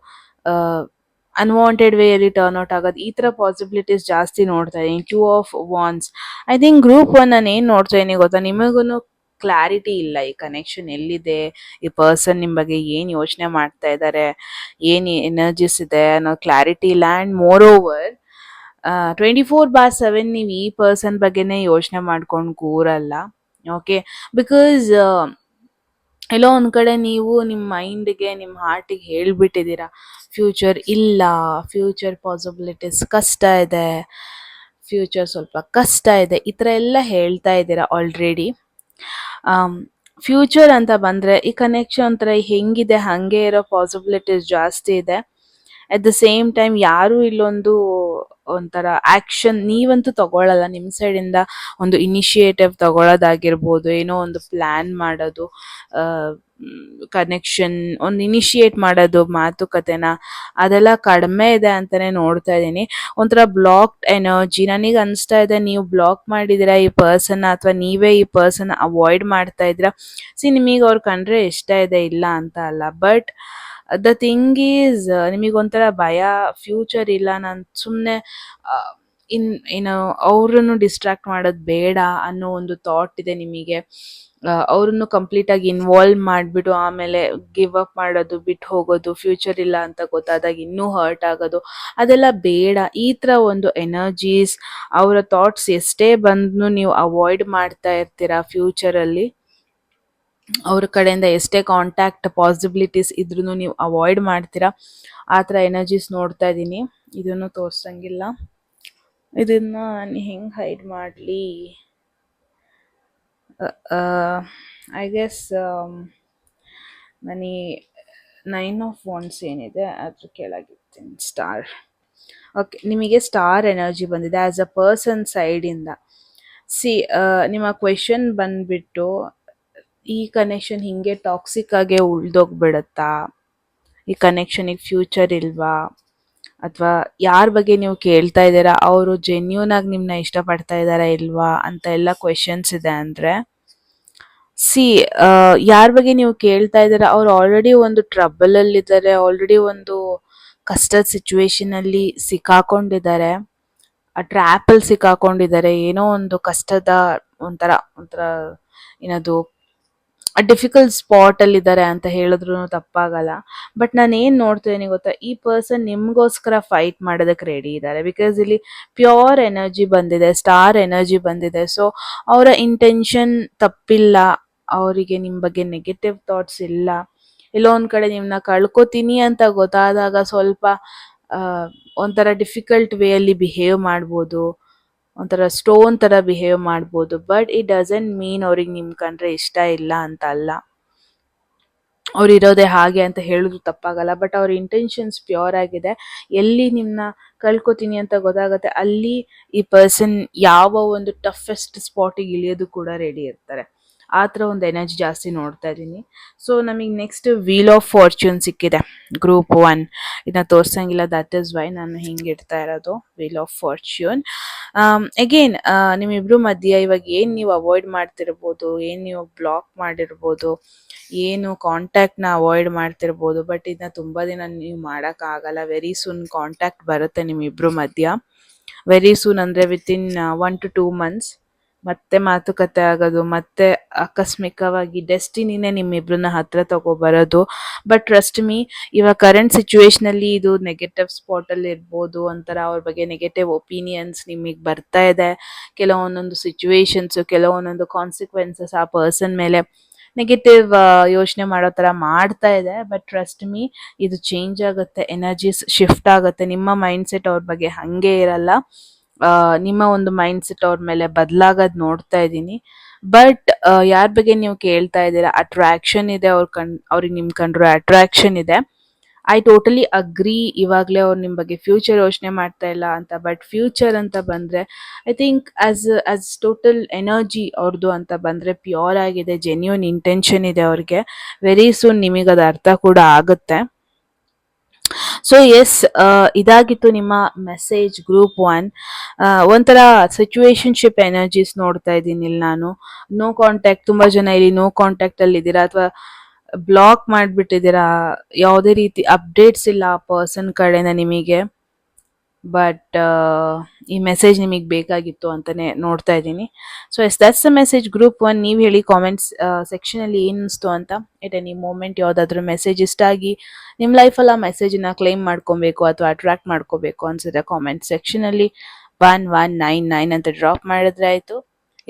ಅನ್ವಾಂಟೆಡ್ ವೇಯಲ್ಲಿ ಟರ್ನ್ ಔಟ್ ಆಗೋದು, ಈ ಥರ ಪಾಸಿಬಿಲಿಟೀಸ್ ಜಾಸ್ತಿ ನೋಡ್ತಾ ಇದ್ದೀನಿ. 2 of ವಾನ್ಸ್. I think group one ನಾನು ಏನು ನೋಡ್ತಾ ಇದ್ದೀನಿ ಗೊತ್ತಾ, ನಿಮಗೂ ಕ್ಲಾರಿಟಿ ಇಲ್ಲ ಈ ಕನೆಕ್ಷನ್ ಎಲ್ಲಿದೆ, ಈ ಪರ್ಸನ್ ನಿಮ್ಮ ಬಗ್ಗೆ ಏನು ಯೋಚನೆ ಮಾಡ್ತಾ ಇದ್ದಾರೆ, ಏನು ಎನರ್ಜೀಸ್ ಇದೆ ಅನ್ನೋ ಕ್ಲಾರಿಟಿ ಇಲ್ಲ. ಆ್ಯಂಡ್ ಮೋರ್ ಓವರ್ 24/7 ನೀವು ಈ ಪರ್ಸನ್ ಬಗ್ಗೆನೇ ಯೋಚನೆ ಮಾಡ್ಕೊಂಡು ಕೂರಲ್ಲ. ಓಕೆ, ಬಿಕಾಸ್ ಎಲ್ಲೋ ಒಂದು ಕಡೆ ನೀವು ನಿಮ್ಮ ಮೈಂಡ್ಗೆ, ನಿಮ್ಮ ಹಾರ್ಟಿಗೆ ಹೇಳ್ಬಿಟ್ಟಿದ್ದೀರಾ ಫ್ಯೂಚರ್ ಇಲ್ಲ, ಫ್ಯೂಚರ್ ಪಾಸಿಬಿಲಿಟೀಸ್ ಕಷ್ಟ ಇದೆ, ಫ್ಯೂಚರ್ ಸ್ವಲ್ಪ ಕಷ್ಟ ಇದೆ, ಈ ಥರ ಎಲ್ಲ ಹೇಳ್ತಾ ಇದ್ದೀರಾ ಆಲ್ರೆಡಿ. ಫ್ಯೂಚರ್ ಅಂತ ಬಂದರೆ ಈ ಕನೆಕ್ಷನ್ ಒಂಥರ ಹೆಂಗಿದೆ ಹಾಗೆ ಇರೋ ಪಾಸಿಬಿಲಿಟೀಸ್ ಜಾಸ್ತಿ ಇದೆ. ಅಟ್ ದ ಸೇಮ್ ಟೈಮ್ ಯಾರೂ ಇಲ್ಲೊಂದು ಒಂಥರ ಆಕ್ಷನ್ ನೀವಂತೂ ತಗೊಳ್ಳಲ್ಲ. ನಿಮ್ಮ ಸೈಡಿಂದ ಒಂದು ಇನಿಷಿಯೇಟಿವ್ ತಗೊಳ್ಳೋದಾಗಿರ್ಬೋದು, ಏನೋ ಒಂದು ಪ್ಲ್ಯಾನ್ ಮಾಡೋದು, ಕನೆಕ್ಷನ್ ಒಂದು ಇನಿಷಿಯೇಟ್ ಮಾಡೋದು, ಮಾತುಕತೆನ, ಅದೆಲ್ಲ ಕಡಿಮೆ ಇದೆ ಅಂತಾನೆ ನೋಡ್ತಾ ಇದ್ದೀನಿ. ಒಂಥರ ಬ್ಲಾಕ್ಡ್ ಎನರ್ಜಿ ನನಗೆ ಅನಿಸ್ತಾ ಇದೆ. ನೀವು ಬ್ಲಾಕ್ ಮಾಡಿದ್ದೀರಾ ಈ ಪರ್ಸನ್, ಅಥವಾ ನೀವೇ ಈ ಪರ್ಸನ್ ಅವಾಯ್ಡ್ ಮಾಡ್ತಾ ಇದ್ದೀರಾ. ಸಿ, ನಿಮಗೆ ಅವ್ರು ಕಂಡ್ರೆ ಇಷ್ಟ ಇದೆ, ಇಲ್ಲ ಅಂತ ಅಲ್ಲ. ಬಟ್ ದ ಥಿಂಗ್ ಈಸ್ ನಿಮಗೊಂಥರ ಭಯ, ಫ್ಯೂಚರ್ ಇಲ್ಲ, ನಾನು ಸುಮ್ಮನೆ ಇನ್ ಏನು ಅವ್ರನ್ನು ಡಿಸ್ಟ್ರಾಕ್ಟ್ ಮಾಡೋದು ಬೇಡ ಅನ್ನೋ ಒಂದು ಥಾಟ್ ಇದೆ ನಿಮಗೆ. ಅವ್ರನ್ನು ಕಂಪ್ಲೀಟ್ ಆಗಿ ಇನ್ವಾಲ್ವ್ ಮಾಡಿಬಿಟ್ಟು ಆಮೇಲೆ ಗಿವ್ ಅಪ್ ಮಾಡೋದು, ಬಿಟ್ಟು ಹೋಗೋದು, ಫ್ಯೂಚರ್ ಇಲ್ಲ ಅಂತ ಗೊತ್ತಾದಾಗ ಇನ್ನೂ ಹರ್ಟ್ ಆಗೋದು, ಅದೆಲ್ಲ ಬೇಡ. ಈ ಥರ ಒಂದು ಎನರ್ಜೀಸ್, ಅವರ ಥಾಟ್ಸ್ ಎಷ್ಟೇ ಬಂದ್ರೂ ನೀವು ಅವಾಯ್ಡ್ ಮಾಡ್ತಾ ಇರ್ತೀರಾ. ಫ್ಯೂಚರಲ್ಲಿ ಅವ್ರ ಕಡೆಯಿಂದ ಎಷ್ಟೇ ಕಾಂಟ್ಯಾಕ್ಟ್ ಪಾಸಿಬಿಲಿಟೀಸ್ ಇದ್ರೂ ನೀವು ಅವಾಯ್ಡ್ ಮಾಡ್ತೀರಾ. ಆ ಥರ ಎನರ್ಜೀಸ್ ನೋಡ್ತಾ ಇದ್ದೀನಿ. ಇದನ್ನು ತೋರ್ಸಂಗಿಲ್ಲ. ಇದನ್ನ ನಾನು ಹೆಂಗೆ ಹೈಡ್ ಮಾಡಲಿ? ಐ ಗೆಸ್ ನನಗೆ 9 ಆಫ್ ವಾಂಡ್ಸ್ ಏನಿದೆ ಅದ್ರ ಕೆಳಗಿರ್ತೀನಿ. ಸ್ಟಾರ್. ಓಕೆ, ನಿಮಗೆ ಸ್ಟಾರ್ ಎನರ್ಜಿ ಬಂದಿದೆ ಆ್ಯಸ್ ಅ ಪರ್ಸನ್ ಸೈಡಿಂದ. ಸಿ, ನಿಮ್ಮ ಕ್ವೆಶನ್ ಬಂದ್ಬಿಟ್ಟು, ಈ ಕನೆಕ್ಷನ್ ಹಿಂಗೆ ಟಾಕ್ಸಿಕ್ ಆಗೇ ಉಳ್ದೋಗ್ಬಿಡತ್ತಾ? ಈ ಕನೆಕ್ಷನಿಗೆ ಫ್ಯೂಚರ್ ಇಲ್ವಾ? ಅಥವಾ ಯಾರ ಬಗ್ಗೆ ನೀವು ಕೇಳ್ತಾ ಇದ್ದೀರಾ ಅವರು ಜೆನ್ಯೂನ್ ಆಗಿ ನಿಮ್ಮನ್ನ ಇಷ್ಟಪಡ್ತಾ ಇದ್ದಾರಾ ಇಲ್ವಾ ಅಂತ ಎಲ್ಲ ಕ್ವೆಶನ್ಸ್ ಇದೆ. ಅಂದರೆ ಸಿ, ಯಾರ ಬಗ್ಗೆ ನೀವು ಕೇಳ್ತಾ ಇದ್ದೀರಾ ಅವ್ರು ಆಲ್ರೆಡಿ ಒಂದು ಟ್ರಬಲಲ್ಲಿದ್ದಾರೆ, ಆಲ್ರೆಡಿ ಒಂದು ಕಷ್ಟದ ಸಿಚುವೇಶನಲ್ಲಿ ಸಿಕ್ಕಾಕೊಂಡಿದ್ದಾರೆ, ಆ ಟ್ರ್ಯಾಪಲ್ಲಿ ಸಿಕ್ಕಾಕೊಂಡಿದ್ದಾರೆ, ಏನೋ ಒಂದು ಕಷ್ಟದ ಒಂಥರ ಒಂಥರ ಏನದು ಡಿಫಿಕಲ್ಟ್ ಸ್ಪಾಟಲ್ಲಿದ್ದಾರೆ ಅಂತ ಹೇಳಿದ್ರು ತಪ್ಪಾಗಲ್ಲ. ಬಟ್ ನಾನು ಏನು ನೋಡ್ತಿದ್ದೀನಿ ಗೊತ್ತಾ, ಈ ಪರ್ಸನ್ ನಿಮಗೋಸ್ಕರ ಫೈಟ್ ಮಾಡೋದಕ್ಕೆ ರೆಡಿ ಇದ್ದಾರೆ. ಬಿಕಾಸ್ ಇಲ್ಲಿ ಪ್ಯೂರ್ ಎನರ್ಜಿ ಬಂದಿದೆ, ಸ್ಟಾರ್ ಎನರ್ಜಿ ಬಂದಿದೆ. ಸೊ ಅವರ ಇಂಟೆನ್ಷನ್ ತಪ್ಪಿಲ್ಲ, ಅವರಿಗೆ ನಿಮ್ಮ ಬಗ್ಗೆ ನೆಗೆಟಿವ್ ಥಾಟ್ಸ್ ಇಲ್ಲ. ಎಲ್ಲೋ ಒಂದು ಕಡೆ ನಿಮ್ಮನ್ನ ಕಳ್ಕೊತೀನಿ ಅಂತ ಗೊತ್ತಾದಾಗ ಸ್ವಲ್ಪ ಒಂಥರ ಡಿಫಿಕಲ್ಟ್ ವೇಯಲ್ಲಿ ಬಿಹೇವ್ ಮಾಡ್ಬೋದು, ಒಂಥರ ಸ್ಟೋನ್ ಥರ ಬಿಹೇವ್ ಮಾಡ್ಬೋದು. ಬಟ್ ಇಟ್ ಡಸಂಟ್ ಮೀನ್ ಅವ್ರಿಗೆ ನಿಮ್ಮ ಕಂಡ್ರೆ ಇಷ್ಟ ಇಲ್ಲ ಅಂತ ಅಲ್ಲ. ಅವ್ರು ಇರೋದೇ ಹಾಗೆ ಅಂತ ಹೇಳಿದ್ರು ತಪ್ಪಾಗಲ್ಲ. ಬಟ್ ಅವ್ರ ಇಂಟೆನ್ಷನ್ಸ್ ಪ್ಯೂರ್ ಆಗಿದೆ. ಎಲ್ಲಿ ನಿಮ್ಮನ್ನ ಕಳ್ಕೊತೀನಿ ಅಂತ ಗೊತ್ತಾಗುತ್ತೆ ಅಲ್ಲಿ ಈ ಪರ್ಸನ್ ಯಾವ ಒಂದು ಟಫೆಸ್ಟ್ ಸ್ಪಾಟಿಗೆ ಇಳಿಯೋದು ಕೂಡ ರೆಡಿ ಇರ್ತಾರೆ. ಆ ಥರ ಒಂದು ಎನರ್ಜಿ ಜಾಸ್ತಿ ನೋಡ್ತಾ ಇದ್ದೀನಿ. ಸೊ ನಮಗೆ ನೆಕ್ಸ್ಟ್ ವೀಲ್ ಆಫ್ ಫಾರ್ಚೂನ್ ಸಿಕ್ಕಿದೆ, ಗ್ರೂಪ್ 1. ಇದನ್ನ ತೋರ್ಸಂಗಿಲ್ಲ, ದಟ್ ಇಸ್ ವೈ ನಾನು ಹಿಂಗೆ ಇಡ್ತಾ ಇರೋದು, ವೀಲ್ ಆಫ್ ಫಾರ್ಚೂನ್. ಅಗೇನ್ ನಿಮ್ಮಿಬ್ರು ಮಧ್ಯೆ ಇವಾಗ ಏನು ನೀವು ಅವಾಯ್ಡ್ ಮಾಡ್ತಿರ್ಬೋದು, ಏನು ನೀವು ಬ್ಲಾಕ್ ಮಾಡಿರ್ಬೋದು, ಏನು ಕಾಂಟ್ಯಾಕ್ಟ್ನ ಅವಾಯ್ಡ್ ಮಾಡ್ತಿರ್ಬೋದು, ಬಟ್ ಇದನ್ನ ತುಂಬ ದಿನ ನೀವು ಮಾಡೋಕ್ಕಾಗಲ್ಲ. ವೆರಿ ಸೂನ್ ಕಾಂಟ್ಯಾಕ್ಟ್ ಬರುತ್ತೆ ನಿಮ್ಮಿಬ್ರು ಮಧ್ಯ. ವೆರಿ ಸೂನ್ ಅಂದರೆ ವಿತಿನ್ 1 to 2 months ಮತ್ತೆ ಮಾತುಕತೆ ಆಗೋದು, ಮತ್ತೆ ಆಕಸ್ಮಿಕವಾಗಿ ಡೆಸ್ಟಿನಿನೇ ನಿಮ್ಮಿಬ್ರನ್ನ ಹತ್ರ ತಗೊಬರೋದು. ಬಟ್ ಟ್ರಸ್ಟ್ ಮೀ, ಇವಾಗ ಕರೆಂಟ್ ಸಿಚುವೇಶನಲ್ಲಿ ಇದು ನೆಗೆಟಿವ್ ಸ್ಪಾಟಲ್ಲಿ ಇರ್ಬೋದು, ಒಂಥರ ಅವ್ರ ಬಗ್ಗೆ ನೆಗೆಟಿವ್ ಒಪಿನಿಯನ್ಸ್ ನಿಮಗೆ ಬರ್ತಾ ಇದೆ. ಕೆಲವೊಂದೊಂದು ಸಿಚುವೇಶನ್ಸು, ಕೆಲವೊಂದೊಂದು ಕಾನ್ಸಿಕ್ವೆನ್ಸಸ್ ಆ ಪರ್ಸನ್ ಮೇಲೆ ನೆಗೆಟಿವ್ ಯೋಚನೆ ಮಾಡೋ ಥರ ಮಾಡ್ತಾ ಇದೆ. ಬಟ್ ಟ್ರಸ್ಟ್ ಮೀ, ಇದು ಚೇಂಜ್ ಆಗುತ್ತೆ, ಎನರ್ಜೀಸ್ ಶಿಫ್ಟ್ ಆಗುತ್ತೆ. ನಿಮ್ಮ ಮೈಂಡ್ ಸೆಟ್ ಅವ್ರ ಬಗ್ಗೆ ಹಾಗೆ ಇರಲ್ಲ, ನಿಮ್ಮ ಒಂದು ಮೈಂಡ್ ಸೆಟ್ ಅವ್ರ ಮೇಲೆ ಬದಲಾಗೋದು ನೋಡ್ತಾ ಇದ್ದೀನಿ. ಬಟ್ ಯಾರ ಬಗ್ಗೆ ನೀವು ಕೇಳ್ತಾ ಇದ್ದೀರಾ, ಅಟ್ರಾಕ್ಷನ್ ಇದೆ, ಅವ್ರಿಗೆ ನಿಮ್ಮ ಕಂಡ್ರೆ ಅಟ್ರಾಕ್ಷನ್ ಇದೆ. I totally agree. ಇವಾಗಲೇ ಅವ್ರು ನಿಮ್ಮ ಬಗ್ಗೆ ಫ್ಯೂಚರ್ ಯೋಚನೆ ಮಾಡ್ತಾ ಇಲ್ಲ ಅಂತ. ಬಟ್ ಫ್ಯೂಚರ್ ಅಂತ ಬಂದರೆ I think as total energy ಅವ್ರದ್ದು ಅಂತ ಬಂದರೆ ಪ್ಯೂರ್ ಆಗಿದೆ, ಜೆನ್ಯೂನ್ ಇಂಟೆನ್ಷನ್ ಇದೆ ಅವ್ರಿಗೆ. ವೆರಿ ಸೂನ್ ನಿಮಗೆ ಅದು ಅರ್ಥ ಕೂಡ ಆಗುತ್ತೆ. ಸೊ ಎಸ್, ಇದಾಗಿತ್ತು ನಿಮ್ಮ ಮೆಸೇಜ್ ಗ್ರೂಪ್ 1. ಒಂಥರ ಸಿಚುವೇಶನ್ಶಿಪ್ ಎನರ್ಜೀಸ್ ನೋಡ್ತಾ ಇದ್ದೀನಿ ಇಲ್ಲಿ ನಾನು. ನೋ ಕಾಂಟ್ಯಾಕ್ಟ್, ತುಂಬ ಜನ ಇಲ್ಲಿ ನೋ ಕಾಂಟ್ಯಾಕ್ಟಲ್ಲಿ ಇದ್ದೀರಾ ಅಥವಾ ಬ್ಲಾಕ್ ಮಾಡಿಬಿಟ್ಟಿದ್ದೀರಾ. ಯಾವುದೇ ರೀತಿ ಅಪ್ಡೇಟ್ಸ್ ಇಲ್ಲ ಆ ಪರ್ಸನ್ ಕಡೆಯಿಂದ ನಿಮಗೆ. ಬಟ್ ಈ ಮೆಸೇಜ್ ನಿಮಗೆ ಬೇಕಾಗಿತ್ತು ಅಂತಲೇ ನೋಡ್ತಾ ಇದ್ದೀನಿ. So yes, that's the message group 1. ನೀವು ಹೇಳಿ ಕಾಮೆಂಟ್ಸ್ ಸೆಕ್ಷನಲ್ಲಿ ಏನು ಅನಿಸ್ತು ಅಂತ. ಎಟ್ ಎನಿ ಮೂಮೆಂಟ್ ಯಾವುದಾದ್ರೂ ಮೆಸೇಜ್ ಇಷ್ಟ ಆಗಿ ನಿಮ್ಮ ಲೈಫಲ್ಲಿ ಆ ಮೆಸೇಜನ್ನ ಕ್ಲೈಮ್ ಮಾಡ್ಕೊಬೇಕು ಅಥವಾ ಅಟ್ರಾಕ್ಟ್ ಮಾಡ್ಕೋಬೇಕು ಅನ್ಸಿದ್ರೆ ಕಾಮೆಂಟ್ ಸೆಕ್ಷನಲ್ಲಿ 1199 ಅಂತ ಡ್ರಾಪ್ ಮಾಡಿದ್ರೆ ಆಯಿತು.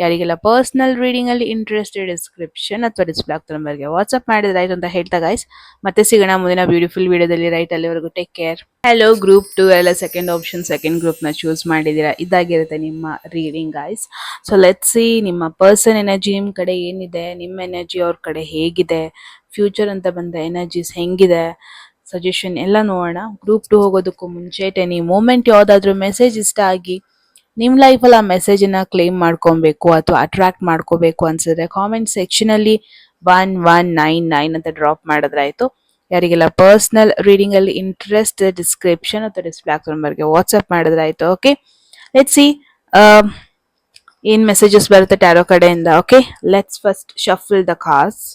ಯಾರಿಗೆಲ್ಲ ಪರ್ಸ್ನಲ್ ರೀಡಿಂಗಲ್ಲಿ ಇಂಟ್ರೆಸ್ಟೆಡ್ ಡಿಸ್ಕ್ರಿಪ್ಷನ್ ಅಥವಾ ಡಿಸ್ಪ್ಲೇ ಆಗ್ತಾ ನಂಬರ್ಗೆ ವಾಟ್ಸಪ್ ಮಾಡಿದ್ರೆ ಆಯ್ತು ಅಂತ ಹೇಳ್ತಾ ಗೈಸ್, ಮತ್ತೆ ಸಿಗೋಣ ಮುಂದಿನ ಬ್ಯೂಟಿಫುಲ್ ವಿಡಿಯೋದಲ್ಲಿ. ರೈಟ್, ಅಲ್ಲಿವರೆಗೂ ಟೇಕ್ ಕೇರ್. ಹಲೋ ಗ್ರೂಪ್ 2 ಎಲ್ಲ ಸೆಕೆಂಡ್ ಆಪ್ಷನ್, ಸೆಕೆಂಡ್ ಗ್ರೂಪ್ನ ಚೂಸ್ ಮಾಡಿದ್ದೀರಾ. ಇದಾಗಿರುತ್ತೆ ನಿಮ್ಮ reading guys. So let's see ನಿಮ್ಮ ಪರ್ಸನ್ ಎನರ್ಜಿ ನಿಮ್ಮ ಕಡೆ ಏನಿದೆ, ನಿಮ್ಮ ಎನರ್ಜಿ ಅವ್ರ ಕಡೆ ಹೇಗಿದೆ, ಫ್ಯೂಚರ್ ಅಂತ ಬಂದ ಎನರ್ಜೀಸ್ ಹೆಂಗಿದೆ, ಸಜೆಷನ್ ಎಲ್ಲ ನೋಡೋಣ. ಗ್ರೂಪ್ 2 ಹೋಗೋದಕ್ಕೂ ಮುಂಚೆ ಎನಿ ಮೂಮೆಂಟ್ ಯಾವುದಾದ್ರೂ ಮೆಸೇಜ್ ಇಷ್ಟ ಆಗಿ ನಿಮ್ಮ ಲೈಫಲ್ಲಿ ಆ ಮೆಸೇಜನ್ನು ಕ್ಲೇಮ್ ಮಾಡ್ಕೊಬೇಕು ಅಥವಾ ಅಟ್ರಾಕ್ಟ್ ಮಾಡ್ಕೋಬೇಕು ಅನ್ಸಿದ್ರೆ ಕಾಮೆಂಟ್ ಸೆಕ್ಷನಲ್ಲಿ 1199 ಅಂತ ಡ್ರಾಪ್ ಮಾಡಿದ್ರೆ ಆಯಿತು. ಯಾರಿಗೆಲ್ಲ ಪರ್ಸ್ನಲ್ ರೀಡಿಂಗಲ್ಲಿ ಇಂಟ್ರೆಸ್ಟ್, ಡಿಸ್ಕ್ರಿಪ್ಷನ್ ಅಥವಾ ಡಿಸ್ಪ್ಲೇ ಆಗ್ತಾ ನಂಬರ್ಗೆ ವಾಟ್ಸಪ್ ಮಾಡಿದ್ರೆ ಆಯಿತು. ಓಕೆ, ಲೆಟ್ಸ್ ಸಿ ಏನು ಮೆಸೇಜಸ್ ಬರುತ್ತೆ ಟ್ಯಾರೋ ಕಡೆಯಿಂದ. Okay, let's first shuffle the cards.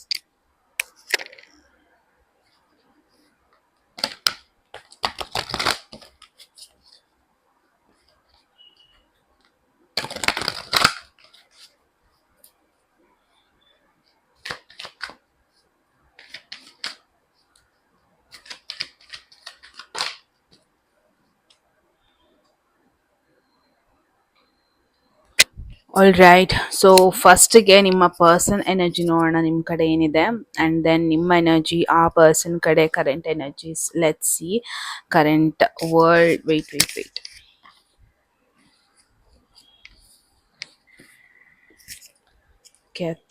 All right. So ಫಸ್ಟ್ಗೆ ನಿಮ್ಮ ಪರ್ಸನ್ ಎನರ್ಜಿ ನೋಡೋಣ ನಿಮ್ಮ ಕಡೆ ಏನಿದೆ, ಆ್ಯಂಡ್ ದೆನ್ ನಿಮ್ಮ ಎನರ್ಜಿ ಆ ಪರ್ಸನ್ ಕಡೆ current energies let see. Current world, wait wait wait,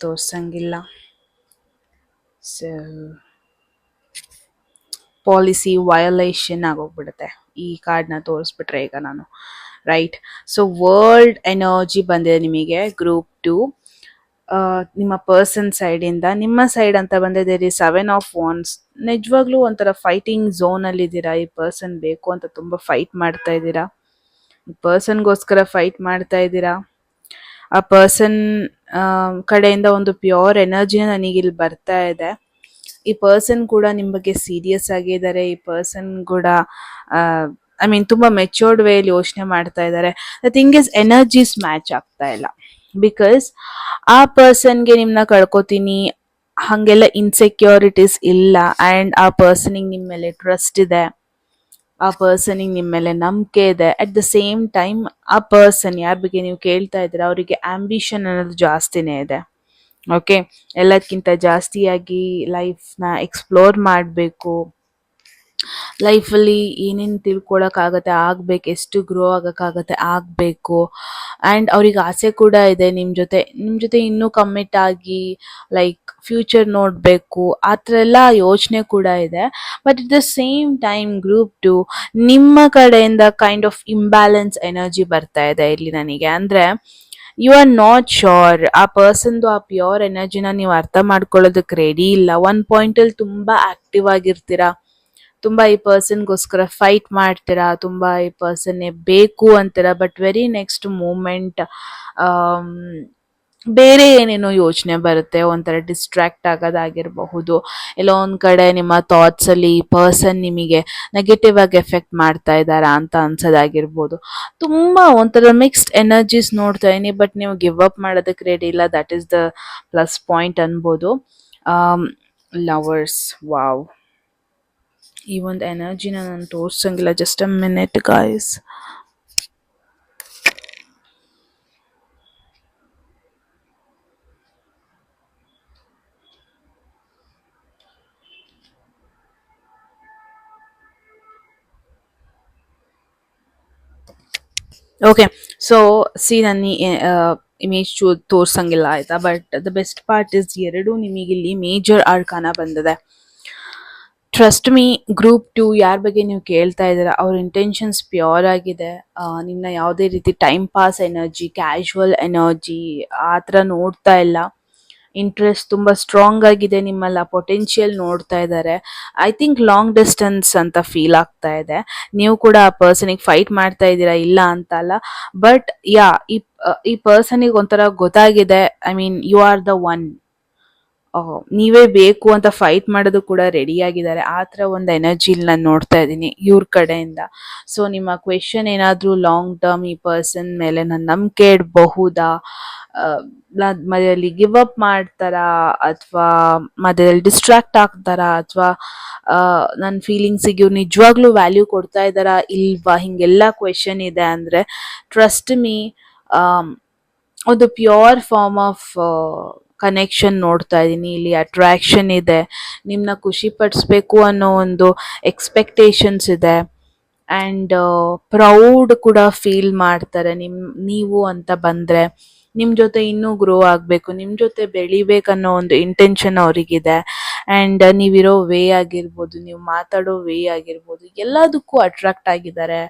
ತೋರ್ಸಂಗಿಲ್ಲ. ಸೊ ಪಾಲಿಸಿ ವಯೋಲೇಷನ್ ಆಗೋಗ್ಬಿಡುತ್ತೆ ಈ ಕಾರ್ಡ್ನ ತೋರಿಸ್ಬಿಟ್ರೆ ಈಗ ನಾನು. ರೈಟ್. ಸೊ ವರ್ಲ್ಡ್ ಎನರ್ಜಿ ಬಂದಿದೆ ನಿಮಗೆ ಗ್ರೂಪ್ ಟು. ನಿಮ್ಮ ಪರ್ಸನ್ ಸೈಡಿಂದ ನಿಮ್ಮ ಸೈಡ್ ಅಂತ ಬಂದಿದೆ ದೇರ್ ಇಸ್ 7 ಆಫ್ ವಾನ್ಸ್. ನಿಜವಾಗ್ಲೂ ಒಂಥರ ಫೈಟಿಂಗ್ ಝೋನಲ್ಲಿ ಇದ್ದೀರಾ. ಈ ಪರ್ಸನ್ ಬೇಕು ಅಂತ ತುಂಬ ಫೈಟ್ ಮಾಡ್ತಾ ಇದ್ದೀರಾ. ಈ ಪರ್ಸನ್ಗೋಸ್ಕರ ಫೈಟ್ ಮಾಡ್ತಾ ಇದ್ದೀರಾ. ಆ ಪರ್ಸನ್ ಕಡೆಯಿಂದ ಒಂದು ಪ್ಯೂರ್ ಎನರ್ಜಿನ ನನಗಿಲ್ಲಿ ಬರ್ತಾ ಇದೆ. ಈ ಪರ್ಸನ್ ಕೂಡ ನಿಮ್ಮ ಬಗ್ಗೆ ಸೀರಿಯಸ್ ಆಗಿದ್ದಾರೆ. ಈ ಪರ್ಸನ್ ಕೂಡ ಐ ಮೀನ್ ತುಂಬ ಮೆಚೂರ್ಡ್ ವೇಯಲ್ಲಿ ಯೋಚನೆ ಮಾಡ್ತಾ ಇದ್ದಾರೆ. The thing is energies match ಆಗ್ತಾ ಇಲ್ಲ. ಬಿಕಾಸ್ ಆ ಪರ್ಸನ್ಗೆ ನಿಮ್ಮನ್ನ ಕಳ್ಕೊತೀನಿ ಹಾಗೆಲ್ಲ ಇನ್ಸೆಕ್ಯೂರಿಟೀಸ್ ಇಲ್ಲ. ಆ್ಯಂಡ್ ಆ ಪರ್ಸನಿಗೆ ನಿಮ್ಮ ಮೇಲೆ ಟ್ರಸ್ಟ್ ಇದೆ. ಆ ಪರ್ಸನಿಗೆ ನಿಮ್ಮ ಮೇಲೆ ನಂಬಿಕೆ ಇದೆ. ಅಟ್ ದ ಸೇಮ್ ಟೈಮ್ ಆ ಪರ್ಸನ್ ಯಾರ ಬಗ್ಗೆ ನೀವು ಕೇಳ್ತಾ ಇದ್ದೀರಾ ಅವರಿಗೆ ಆಂಬಿಷನ್ ಅನ್ನೋದು ಜಾಸ್ತಿನೇ ಇದೆ. ಓಕೆ, ಎಲ್ಲದಕ್ಕಿಂತ ಜಾಸ್ತಿಯಾಗಿ ಲೈಫ್ನ ಎಕ್ಸ್ಪ್ಲೋರ್ ಮಾಡಬೇಕು. ಲೈಫಲ್ಲಿ ಏನೇನು ತಿಳ್ಕೊಳಕ್ಕಾಗತ್ತೆ ಆಗಬೇಕು, ಎಷ್ಟು ಗ್ರೋ ಆಗೋಕ್ಕಾಗತ್ತೆ ಆಗಬೇಕು. ಆ್ಯಂಡ್ ಅವ್ರಿಗೆ ಆಸೆ ಕೂಡ ಇದೆ ನಿಮ್ಮ ಜೊತೆ ಇನ್ನೂ ಕಮಿಟ್ ಆಗಿ ಲೈಕ್ ಫ್ಯೂಚರ್ ನೋಡಬೇಕು, ಆ ಥರ ಎಲ್ಲ ಯೋಚನೆ ಕೂಡ ಇದೆ. But at the same time group two ನಿಮ್ಮ ಕಡೆಯಿಂದ ಕೈಂಡ್ ಆಫ್ ಇಂಬ್ಯಾಲೆನ್ಸ್ ಎನರ್ಜಿ ಬರ್ತಾ ಇದೆ ಇಲ್ಲಿ ನನಗೆ. ಅಂದರೆ ಯು ಆರ್ ನಾಟ್ ಶೋರ್ ಆ ಪರ್ಸನ್ದು ಆ ಪ್ಯೂರ್ ಎನರ್ಜಿನ ನೀವು ಅರ್ಥ ಮಾಡ್ಕೊಳ್ಳೋದಕ್ಕೆ ರೆಡಿ ಇಲ್ಲ. ಒನ್ ಪಾಯಿಂಟಲ್ಲಿ ತುಂಬ ಆಕ್ಟಿವ್ ಆಗಿರ್ತೀರಾ, ತುಂಬ ಈ ಪರ್ಸನ್ಗೋಸ್ಕರ ಫೈಟ್ ಮಾಡ್ತೀರಾ, ತುಂಬ ಈ ಪರ್ಸನ್ನೇ ಬೇಕು ಅಂತೀರಾ. ಬಟ್ ವೆರಿ ನೆಕ್ಸ್ಟ್ ಮೂಮೆಂಟ್ ಬೇರೆ ಏನೇನೋ ಯೋಚನೆ ಬರುತ್ತೆ. ಒಂಥರ ಡಿಸ್ಟ್ರಾಕ್ಟ್ ಆಗೋದಾಗಿರಬಹುದು. ಎಲ್ಲೋ ಒಂದು ಕಡೆ ನಿಮ್ಮ ಥಾಟ್ಸಲ್ಲಿ ಈ ಪರ್ಸನ್ ನಿಮಗೆ ನೆಗೆಟಿವ್ ಆಗಿ ಎಫೆಕ್ಟ್ ಮಾಡ್ತಾ ಇದ್ದಾರಾ ಅಂತ ಅನ್ಸೋದಾಗಿರ್ಬೋದು. ತುಂಬ ಒಂಥರ ಮಿಕ್ಸ್ಡ್ ಎನರ್ಜೀಸ್ ನೋಡ್ತಾ ಇದೀನಿ. ಬಟ್ ನೀವು ಗಿವ್ ಅಪ್ ಮಾಡೋದಕ್ಕೆ ರೆಡಿ ಇಲ್ಲ. That is the plus point ಅನ್ಬೋದು. ಲವರ್ಸ್, ವಾವ್, ಈ ಒಂದು ಎನರ್ಜಿನ ನಾನು ತೋರ್ಸಂಗಿಲ್ಲ. Just a minute guys. Okay, so see ನನ್ನ ಇಮೇಜ್ ತೋರ್ಸಂಗಿಲ್ಲ ಆಯ್ತಾ. But the best part is ಎರಡೂ ನಿಮಗಿಲ್ಲಿ ಮೇಜರ್ ಆರ್ಕಾನ ಬಂದಿದೆ. ಟ್ರಸ್ಟ್ ಮೀ, ಗ್ರೂಪ್ ಟು ಯಾರ ಬಗ್ಗೆ ನೀವು ಕೇಳ್ತಾ ಇದ್ದೀರಾ ಅವ್ರ ಇಂಟೆನ್ಷನ್ಸ್ ಪ್ಯೂರ್ ಆಗಿದೆ. ನಿನ್ನ ಯಾವುದೇ ರೀತಿ time pass energy, casual energy ಆ ಥರ ನೋಡ್ತಾ ಇಲ್ಲ. ಇಂಟ್ರೆಸ್ಟ್ ತುಂಬ ಸ್ಟ್ರಾಂಗ್ ಆಗಿದೆ ನಿಮ್ಮಲ್ಲಿ. ಆ ಪೊಟೆನ್ಷಿಯಲ್ ನೋಡ್ತಾ ಇದ್ದಾರೆ. ಐ ಥಿಂಕ್ ಲಾಂಗ್ ಡಿಸ್ಟೆನ್ಸ್ ಅಂತ ಫೀಲ್ ಆಗ್ತಾ ಇದೆ. ನೀವು ಕೂಡ ಆ ಪರ್ಸನಿಗೆ ಫೈಟ್ ಮಾಡ್ತಾ ಇದ್ದೀರಾ, ಇಲ್ಲ ಅಂತ ಅಲ್ಲ. ಬಟ್ ಯಾ, ಈ ಪರ್ಸನಿಗೆ ಒಂಥರ ಗೊತ್ತಾಗಿದೆ. I mean you are the one. ನೀವೇ ಬೇಕು ಅಂತ ಫೈಟ್ ಮಾಡೋದು ಕೂಡ ರೆಡಿ ಆಗಿದ್ದಾರೆ. ಆ ಥರ ಒಂದು ಎನರ್ಜಿಲಿ ನಾನು ನೋಡ್ತಾ ಇದ್ದೀನಿ ಇವ್ರ ಕಡೆಯಿಂದ. ಸೊ ನಿಮ್ಮ ಕ್ವೆಶನ್ ಏನಾದರೂ ಲಾಂಗ್ ಟರ್ಮ್ ಈ ಪರ್ಸನ್ ಮೇಲೆ ನನ್ನ ನಂಬಿಕೆ ಇಡಬಹುದಾ, ಮಧ್ಯದಲ್ಲಿ ಗಿವ್ ಅಪ್ ಮಾಡ್ತಾರಾ, ಅಥವಾ ಮಧ್ಯದಲ್ಲಿ ಡಿಸ್ಟ್ರಾಕ್ಟ್ ಆಗ್ತಾರಾ, ಅಥವಾ ನನ್ನ ಫೀಲಿಂಗ್ಸಿಗೆ ಇವ್ರು ನಿಜವಾಗ್ಲೂ ವ್ಯಾಲ್ಯೂ ಕೊಡ್ತಾ ಇದ್ದಾರಾ ಇಲ್ವಾ, ಹಿಂಗೆಲ್ಲ ಕ್ವೆಶನ್ ಇದೆ. ಅಂದರೆ ಟ್ರಸ್ಟ್ ಮೀ, ಒಂದು ಪ್ಯೂರ್ ಫಾರ್ಮ್ ಆಫ್ ಕನೆಕ್ಷನ್ ನೋಡ್ತಾ ಇದ್ದೀನಿ ಇಲ್ಲಿ. ಅಟ್ರಾಕ್ಷನ್ ಇದೆ, ನಿಮ್ಮನ್ನ ಖುಷಿ ಪಡಿಸ್ಬೇಕು ಅನ್ನೋ ಒಂದು ಎಕ್ಸ್ಪೆಕ್ಟೇಷನ್ಸ್ ಇದೆ. ಆ್ಯಂಡ್ ಪ್ರೌಡ್ ಕೂಡ ಫೀಲ್ ಮಾಡ್ತಾರೆ ನೀವು ಅಂತ ಬಂದರೆ. ನಿಮ್ಮ ಜೊತೆ ಇನ್ನೂ ಗ್ರೋ ಆಗಬೇಕು, ನಿಮ್ಮ ಜೊತೆ ಬೆಳಿಬೇಕನ್ನೋ ಒಂದು ಇಂಟೆನ್ಷನ್ ಅವರಿಗಿದೆ. ಆ್ಯಂಡ್ ನೀವಿರೋ ವೇ ಆಗಿರ್ಬೋದು, ನೀವು ಮಾತಾಡೋ ವೇ ಆಗಿರ್ಬೋದು, ಎಲ್ಲದಕ್ಕೂ ಅಟ್ರಾಕ್ಟ್ ಆಗಿದ್ದಾರೆ.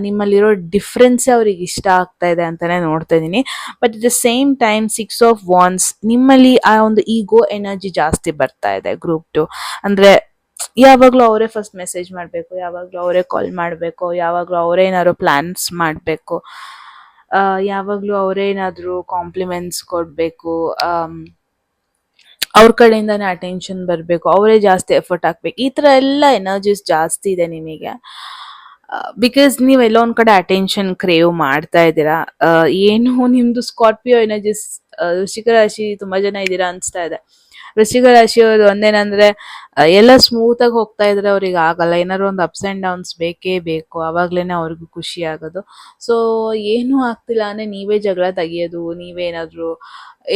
ನಿಮ್ಮಲ್ಲಿರೋ ಡಿಫ್ರೆನ್ಸೇ ಅವ್ರಿಗೆ ಇಷ್ಟ ಆಗ್ತಾ ಇದೆ ಅಂತಲೇ ನೋಡ್ತಾ ಇದ್ದೀನಿ. But at the same time 6 of ವಾನ್ಸ್, ನಿಮ್ಮಲ್ಲಿ ಆ ಒಂದು ಈಗೋ ಎನರ್ಜಿ ಜಾಸ್ತಿ ಬರ್ತಾ ಇದೆ ಗ್ರೂಪ್ ಟು. ಅಂದರೆ ಯಾವಾಗಲೂ ಅವರೇ ಫಸ್ಟ್ ಮೆಸೇಜ್ ಮಾಡಬೇಕು, ಯಾವಾಗಲೂ ಅವರೇ ಕಾಲ್ ಮಾಡಬೇಕು, ಯಾವಾಗಲೂ ಅವರೇ ಏನಾದ್ರು ಪ್ಲ್ಯಾನ್ಸ್ ಮಾಡಬೇಕು, ಯಾವಾಗಲೂ ಅವರೇ ಏನಾದರೂ ಕಾಂಪ್ಲಿಮೆಂಟ್ಸ್ ಕೊಡಬೇಕು, ಅವ್ರ ಕಡೆಯಿಂದನೇ ಅಟೆನ್ಷನ್ ಬರಬೇಕು, ಅವರೇ ಜಾಸ್ತಿ ಎಫರ್ಟ್ ಹಾಕ್ಬೇಕು. ಈ ಥರ ಎಲ್ಲ ಎನರ್ಜೀಸ್ ಜಾಸ್ತಿ ಇದೆ ನಿಮಗೆ. ಬಿಕಾಸ್ ನೀವು ಎಲ್ಲೋ ಒಂದು ಕಡೆ ಅಟೆನ್ಷನ್ ಕ್ರೇವ್ ಮಾಡ್ತಾ ಇದ್ದೀರಾ. ಏನು ನಿಮ್ಮದು ಸ್ಕಾರ್ಪಿಯೋ ಎನರ್ಜೀಸ್, ವೃಶ್ಚಿಕ ರಾಶಿ ತುಂಬ ಜನ ಇದ್ದೀರಾ ಅನಿಸ್ತಾ ಇದೆ. ವೃಶ್ಚಿಕ ರಾಶಿಯವರು ಒಂದೇನಂದ್ರೆ ಎಲ್ಲ ಸ್ಮೂತ್ ಆಗಿ ಹೋಗ್ತಾ ಇದ್ರೆ ಅವ್ರಿಗೆ ಆಗಲ್ಲ, ಏನಾದ್ರು ಒಂದು ಅಪ್ಸ್ ಅಂಡ್ ಡೌನ್ಸ್ ಬೇಕೇ ಬೇಕು, ಅವಾಗ್ಲೇನೆ ಅವ್ರಿಗೂ ಖುಷಿ ಆಗೋದು. ಸೊ ಏನೂ ಆಗ್ತಿಲ್ಲ ಅಂದ್ರೆ ನೀವೇ ಜಗಳ ತೆಗಿಯೋದು, ನೀವೇ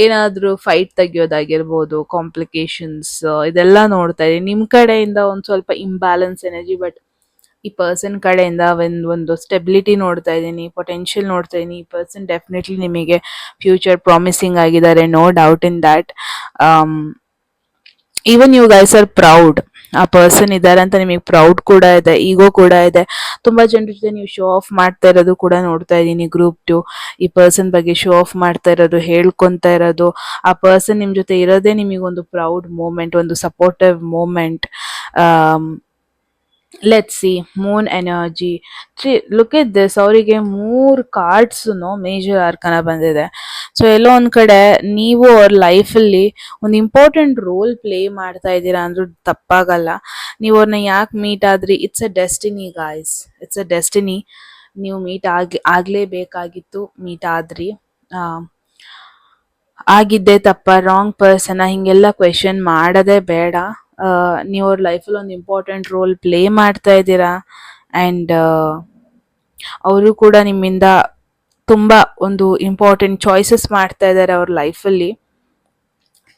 ಏನಾದ್ರೂ ಫೈಟ್ ತೆಗಿಯೋದಾಗಿರ್ಬೋದು, ಕಾಂಪ್ಲಿಕೇಶನ್ಸ್ ಇದೆಲ್ಲ ನೋಡ್ತಾ ಇದೀನಿ. ನಿಮ್ ಕಡೆಯಿಂದ ಒಂದ್ ಸ್ವಲ್ಪ ಇಂಬ್ಯಾಲೆನ್ಸ್ ಎನರ್ಜಿ, ಬಟ್ ಈ ಪರ್ಸನ್ ಕಡೆಯಿಂದ ಒಂದು ಸ್ಟೆಬಿಲಿಟಿ ನೋಡ್ತಾ ಇದ್ದೀನಿ, ಪೊಟೆನ್ಷಿಯಲ್ ನೋಡ್ತಾ ಇದ್ದೀನಿ. ಈ ಪರ್ಸನ್ ಡೆಫಿನೆಟ್ಲಿ ನಿಮಗೆ ಫ್ಯೂಚರ್ ಪ್ರಾಮಿಸಿಂಗ್ ಆಗಿದ್ದಾರೆ, no doubt in that. Even you guys are proud, ಆ ಪರ್ಸನ್ ಇದ್ದಾರೆ ಅಂತ ನಿಮಗೆ ಪ್ರೌಡ್ ಕೂಡ ಇದೆ, ಈಗೋ ಕೂಡ ಇದೆ. ತುಂಬಾ ಜನರ ಜೊತೆ ನೀವು ಶೋ ಆಫ್ ಮಾಡ್ತಾ ಇರೋದು ಕೂಡ ನೋಡ್ತಾ ಇದ್ದೀನಿ. ಗ್ರೂಪ್ 2 ಈ ಪರ್ಸನ್ ಬಗ್ಗೆ ಶೋ ಆಫ್ ಮಾಡ್ತಾ ಇರೋದು, ಹೇಳ್ಕೊಂತ ಇರೋದು, ಆ ಪರ್ಸನ್ ನಿಮ್ ಜೊತೆ ಇರೋದೇ ನಿಮಗೊಂದು ಪ್ರೌಡ್ ಮೂಮೆಂಟ್, ಒಂದು supportive moment. Let's see moon energy. Look at this, ಅವರಿಗೆ 3 ಕಾರ್ಡ್ಸ್ ಮೇಜರ್ ಆರ್ಕನ ಬಂದಿದೆ. ಸೊ ಎಲ್ಲೋ ಒಂದ್ ಕಡೆ ನೀವು ಅವ್ರ ಲೈಫಲ್ಲಿ ಒಂದು ಇಂಪಾರ್ಟೆಂಟ್ ರೋಲ್ ಪ್ಲೇ ಮಾಡ್ತಾ ಇದ್ದೀರಾ ಅಂದ್ರೂ ತಪ್ಪಾಗಲ್ಲ. ನೀವು ಅವ್ರನ್ನ ಯಾಕೆ ಮೀಟ್ ಆದ್ರಿ? It's a destiny guys, it's a destiny. ನೀವು ಮೀಟ್ ಆಗ್ಲೇಬೇಕಾಗಿತ್ತು, ಮೀಟ್ ಆದ್ರಿ. ಆಗಿದ್ದೆ ತಪ್ಪ, ರಾಂಗ್ ಪರ್ಸನ್, ಹಿಂಗೆಲ್ಲ ಕ್ವೆಶನ್ ಮಾಡೋದೇ ಬೇಡ. ನೀವು ಅವ್ರ ಲೈಫಲ್ಲಿ ಒಂದು ಇಂಪಾರ್ಟೆಂಟ್ ರೋಲ್ ಪ್ಲೇ ಮಾಡ್ತಾ ಇದ್ದೀರಾ, ಆ್ಯಂಡ್ ಅವರು ಕೂಡ ನಿಮ್ಮಿಂದ ತುಂಬಾ ಒಂದು ಇಂಪಾರ್ಟೆಂಟ್ ಚಾಯ್ಸಸ್ ಮಾಡ್ತಾ ಇದ್ದಾರೆ ಅವ್ರ ಲೈಫಲ್ಲಿ.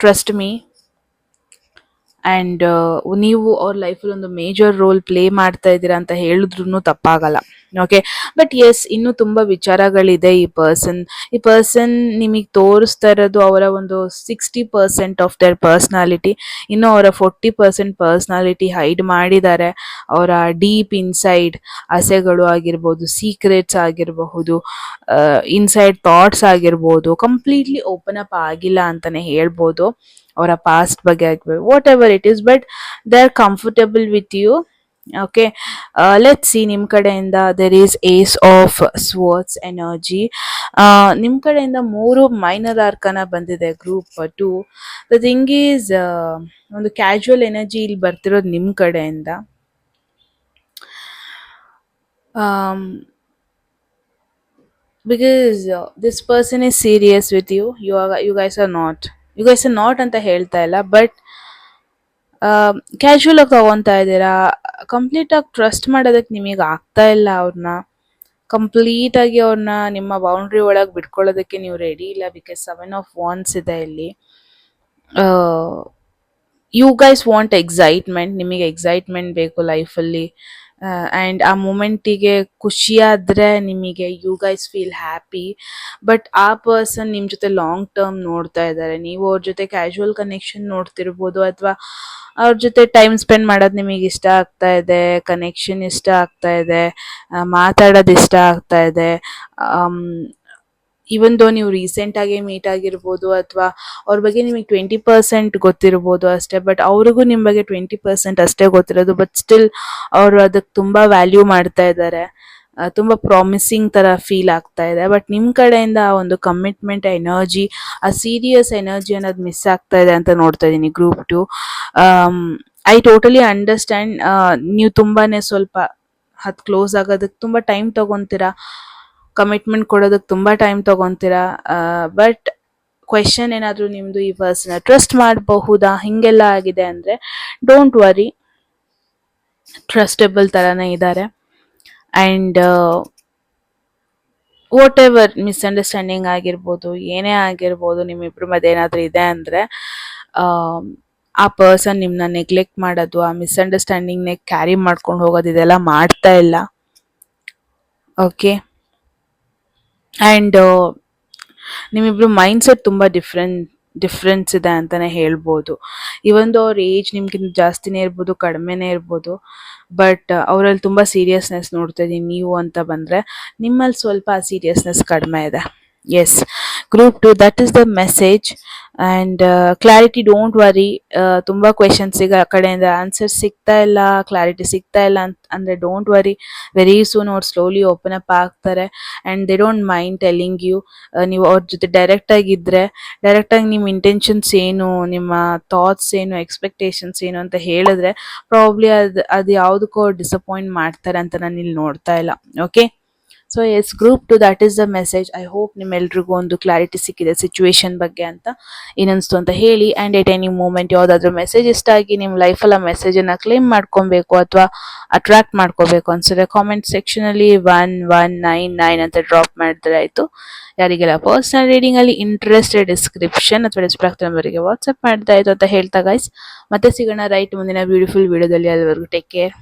Trust me. ಆ್ಯಂಡ್ ನೀವು ಅವ್ರ ಲೈಫಲ್ಲಿ ಒಂದು ಮೇಜರ್ ರೋಲ್ ಪ್ಲೇ ಮಾಡ್ತಾ ಇದ್ದೀರಾ ಅಂತ ಹೇಳಿದ್ರು ತಪ್ಪಾಗಲ್ಲ. ಓಕೆ, ಬಟ್ ಎಸ್, ಇನ್ನೂ ತುಂಬ ವಿಚಾರಗಳಿದೆ. ಈ ಪರ್ಸನ್ ನಿಮಗೆ ತೋರಿಸ್ತಾ ಇರೋದು ಅವರ ಒಂದು 60% ಆಫ್ ದರ್ ಪರ್ಸ್ನಾಲಿಟಿ. ಇನ್ನು ಅವರ 40% ಪರ್ಸ್ನಾಲಿಟಿ ಹೈಡ್ ಮಾಡಿದ್ದಾರೆ. ಅವರ ಡೀಪ್ ಇನ್ಸೈಡ್ ಆಸೆಗಳು ಆಗಿರ್ಬೋದು, ಸೀಕ್ರೆಟ್ಸ್ ಆಗಿರಬಹುದು, ಇನ್ಸೈಡ್ ಥಾಟ್ಸ್ ಆಗಿರ್ಬೋದು, ಕಂಪ್ಲೀಟ್ಲಿ ಓಪನ್ ಅಪ್ ಆಗಿಲ್ಲ ಅಂತಾನೆ ಹೇಳ್ಬೋದು. ಅವರ ಪಾಸ್ಟ್ ಬಗ್ಗೆ ಆಗಿರ್ಬೋದು, whatever it is, but they are comfortable with you. Okay, let's see ನಿಮ್ಮ ಕಡೆಯಿಂದ. There is ace of swords energy. ನಿಮ್ಮ ಕಡೆಯಿಂದ 3 ಮೈನರ್ ಆರ್ಕನ ಬಂದಿದೆ ಗ್ರೂಪ್ 2. ದ ಥಿಂಗ್ ಈಸ್, ಒಂದು ಕ್ಯಾಶುವಲ್ ಎನರ್ಜಿ ಇಲ್ಲಿ ಬರ್ತಿರೋದು ನಿಮ್ಮ ಕಡೆಯಿಂದ. Because this person is serious with you. You guys are not ಅಂತ ಹೇಳ್ತಾ ಇಲ್ಲ, ಬಟ್ ಕ್ಯಾಶುವಲ್ ಆಗಿ ತಗೊಂತಾ ಇದ್ದೀರಾ. ಕಂಪ್ಲೀಟ್ ಆಗಿ ಟ್ರಸ್ಟ್ ಮಾಡೋದಕ್ಕೆ ನಿಮಗೆ ಆಗ್ತಾ ಇಲ್ಲ ಅವ್ರನ್ನ. ಕಂಪ್ಲೀಟ್ ಆಗಿ ಅವ್ರನ್ನ ನಿಮ್ಮ ಬೌಂಡ್ರಿ ಒಳಗೆ ಬಿಟ್ಕೊಳ್ಳೋದಕ್ಕೆ ನೀವು ರೆಡಿ ಇಲ್ಲ, ಬಿಕಾಸ್ 7 ಆಫ್ ವಾಂಡ್ಸ್ ಇದೆ ಇಲ್ಲಿ. ಯು ಗೈಸ್ ವಾಂಟ್ ಎಕ್ಸೈಟ್ಮೆಂಟ್, ನಿಮಗೆ ಎಕ್ಸೈಟ್ಮೆಂಟ್ ಬೇಕು ಲೈಫಲ್ಲಿ. ಆ್ಯಂಡ್ ಆ ಮೂಮೆಂಟಿಗೆ ಖುಷಿಯಾದರೆ ನಿಮಗೆ you guys feel happy. But ಆ ಪರ್ಸನ್ ನಿಮ್ಮ ಜೊತೆ ಲಾಂಗ್ ಟರ್ಮ್ ನೋಡ್ತಾ ಇದ್ದಾರೆ. ನೀವು ಅವ್ರ ಜೊತೆ ಕ್ಯಾಶುವಲ್ ಕನೆಕ್ಷನ್ ನೋಡ್ತಿರ್ಬೋದು, ಅಥವಾ ಅವ್ರ ಜೊತೆ ಟೈಮ್ ಸ್ಪೆಂಡ್ ಮಾಡೋದು ನಿಮಗೆ ಇಷ್ಟ ಆಗ್ತಾ ಇದೆ, ಕನೆಕ್ಷನ್ ಇಷ್ಟ ಆಗ್ತಾ ಇದೆ, ಮಾತಾಡೋದು ಇಷ್ಟ ಆಗ್ತಾ ಇದೆ. ಈವನ್ ದೋ ನೀವು ರೀಸೆಂಟಾಗಿ ಮೀಟ್ ಆಗಿರ್ಬೋದು, ಅಥವಾ ಅವ್ರ ಬಗ್ಗೆ ನಿಮಗೆ 20% ಗೊತ್ತಿರ್ಬೋದು ಅಷ್ಟೇ, ಬಟ್ ಅವ್ರಿಗೂ ನಿಮ್ಮ ಬಗ್ಗೆ 20% ಅಷ್ಟೇ ಗೊತ್ತಿರೋದು. ಬಟ್ ಸ್ಟಿಲ್ ಅವರು ಅದಕ್ಕೆ ತುಂಬ ವ್ಯಾಲ್ಯೂ ಮಾಡ್ತಾ ಇದ್ದಾರೆ. ತುಂಬ ಪ್ರಾಮಿಸಿಂಗ್ ಥರ ಫೀಲ್ ಆಗ್ತಾ ಇದೆ. ಬಟ್ ನಿಮ್ಮ ಕಡೆಯಿಂದ ಆ ಒಂದು ಕಮಿಟ್ಮೆಂಟ್ ಎನರ್ಜಿ, ಆ ಸೀರಿಯಸ್ ಎನರ್ಜಿ ಅನ್ನೋದು ಮಿಸ್ ಆಗ್ತಾ ಇದೆ ಅಂತ ನೋಡ್ತಾ ಇದ್ದೀನಿ ಗ್ರೂಪ್ 2. I totally understand. ನೀವು ತುಂಬಾ ಸ್ವಲ್ಪ ಕ್ಲೋಸ್ ಆಗೋದಕ್ಕೆ ತುಂಬ ಟೈಮ್ ತೊಗೊತೀರಾ, ಕಮಿಟ್ಮೆಂಟ್ ಕೊಡೋದಕ್ಕೆ ತುಂಬ ಟೈಮ್ ತೊಗೊತೀರಾ. ಬಟ್ ಕ್ವೆಶನ್ ಏನಾದರೂ ನಿಮ್ಮದು, ಈ ಪರ್ಸನ್ ಟ್ರಸ್ಟ್ ಮಾಡಬಹುದಾ, ಹಿಂಗೆಲ್ಲ ಆಗಿದೆ ಅಂದರೆ ಡೋಂಟ್ ವರಿ, ಟ್ರಸ್ಟಬಲ್ ಥರನೇ ಇದ್ದಾರೆ. ಆ್ಯಂಡ್ ವಾಟ್ ಎವರ್ ಮಿಸ್ಅಂಡರ್ಸ್ಟ್ಯಾಂಡಿಂಗ್ ಆಗಿರ್ಬೋದು, ಏನೇ ಆಗಿರ್ಬೋದು, ನಿಮ್ಮಿಬ್ಬರ ಮಧ್ಯೆ ಏನಾದರೂ ಇದೆ ಅಂದರೆ ಆ ಪರ್ಸನ್ ನಿಮ್ಮನ್ನ ನೆಗ್ಲೆಕ್ಟ್ ಮಾಡೋದು, ಆ ಮಿಸ್ಅಂಡರ್ಸ್ಟ್ಯಾಂಡಿಂಗ್ನೇ ಕ್ಯಾರಿ ಮಾಡ್ಕೊಂಡು ಹೋಗೋದು, ಇದೆಲ್ಲ ಮಾಡ್ತಾ ಇಲ್ಲ. ಓಕೆ, ಆ್ಯಂಡ್ ನಿಮ್ಮಿಬ್ರು ಮೈಂಡ್ ಸೆಟ್ ತುಂಬ ಡಿಫ್ರೆನ್ಸ್ ಇದೆ ಅಂತಲೇ ಹೇಳ್ಬೋದು. ಇವೊಂದು ಅವ್ರ ಏಜ್ ನಿಮ್ಗಿಂತ ಜಾಸ್ತಿನೇ ಇರ್ಬೋದು, ಕಡಿಮೆನೇ ಇರ್ಬೋದು, ಬಟ್ ಅವರಲ್ಲಿ ತುಂಬ ಸೀರಿಯಸ್ನೆಸ್ ನೋಡ್ತಾ ಇದ್ದೀನಿ. ನೀವು ಅಂತ ಬಂದರೆ ನಿಮ್ಮಲ್ಲಿ ಸ್ವಲ್ಪ ಸೀರಿಯಸ್ನೆಸ್ ಕಡಿಮೆ ಇದೆ. Yes, group 2, that is the message. And clarity, don't worry. ತುಂಬ ಕ್ವೆಶನ್ಸಿಗೆ ಆ ಕಡೆಯಿಂದ ಆನ್ಸರ್ ಸಿಗ್ತಾ ಇಲ್ಲ, ಕ್ಲಾರಿಟಿ ಸಿಗ್ತಾ ಇಲ್ಲ ಅಂದರೆ ಡೋಂಟ್ ವರಿ. ವೆರಿ ಸೂನ್ ಅವ್ರು ಸ್ಲೋಲಿ ಓಪನ್ ಅಪ್ ಆಗ್ತಾರೆ. And they don't mind telling you. ನೀವು ಅವ್ರ ಜೊತೆ ಡೈರೆಕ್ಟಾಗಿ ನಿಮ್ಮ ಇಂಟೆನ್ಷನ್ಸ್ ಏನು, ನಿಮ್ಮ ಥಾಟ್ಸ್ ಏನು, ಎಕ್ಸ್ಪೆಕ್ಟೇಷನ್ಸ್ ಏನು ಅಂತ ಹೇಳಿದ್ರೆ ಪ್ರಾಬ್ಲಿ ಅದು ಯಾವುದಕ್ಕೂ ಅವ್ರು ಡಿಸಪಾಯಿಂಟ್ ಮಾಡ್ತಾರೆ ಅಂತ ನಾನು ಇಲ್ಲಿ ನೋಡ್ತಾ ಇಲ್ಲ. Okay, so yes group two that is the message. I hope ನಿಮ್ಮೆಲ್ರಿಗೂ ಒಂದು ಕ್ಲಾರಿಟಿ ಸಿಕ್ಕಿದೆ ಸಿಚುವೇಶನ್ ಬಗ್ಗೆ ಅಂತ. ಏನನ್ಸ್ತು ಅಂತ ಹೇಳಿ. ಆ್ಯಂಡ್ ಎಟ್ ಎನಿ ಮೂಮೆಂಟ್ ಯಾವುದಾದ್ರೂ ಮೆಸೇಜ್ ಇಷ್ಟ ಆಗಿ ನಿಮ್ಮ ಲೈಫಲ್ಲಿ ಆ ಮೆಸೇಜನ್ನು ಕ್ಲೇಮ್ ಮಾಡ್ಕೊಬೇಕು ಅಥವಾ ಅಟ್ರಾಕ್ಟ್ ಮಾಡ್ಕೋಬೇಕು ಅನ್ಸಿದ್ರೆ ಕಾಮೆಂಟ್ ಸೆಕ್ಷನಲ್ಲಿ 1199 ಅಂತ ಡ್ರಾಪ್ ಮಾಡಿದ್ರೆ ಆಯಿತು. ಯಾರಿಗೆಲ್ಲ ಪರ್ಸನಲ್ ರೀಡಿಂಗ್ ಅಲ್ಲಿ ಇಂಟ್ರೆಸ್ಟೆಡ್ ಡಿಸ್ಕ್ರಿಪ್ಷನ್ ಅಥವಾ ಡಿಸ್ಕ್ರಿಪ್ಟ್ ನಂಬರಿಗೆ ವಾಟ್ಸ್ಆಪ್ ಮಾಡ್ತಾ ಇತ್ತು ಅಂತ ಹೇಳ್ತಾ ಗೈಸ್. ಮತ್ತೆ ಸಿಗೋಣ ರೈಟ್ ಮುಂದಿನ ಬ್ಯೂಟಿಫುಲ್ ವಿಡಿಯೋದಲ್ಲಿ. ಅಲ್ಲಿವರೆಗೂ ಟೇಕ್ ಕೇರ್.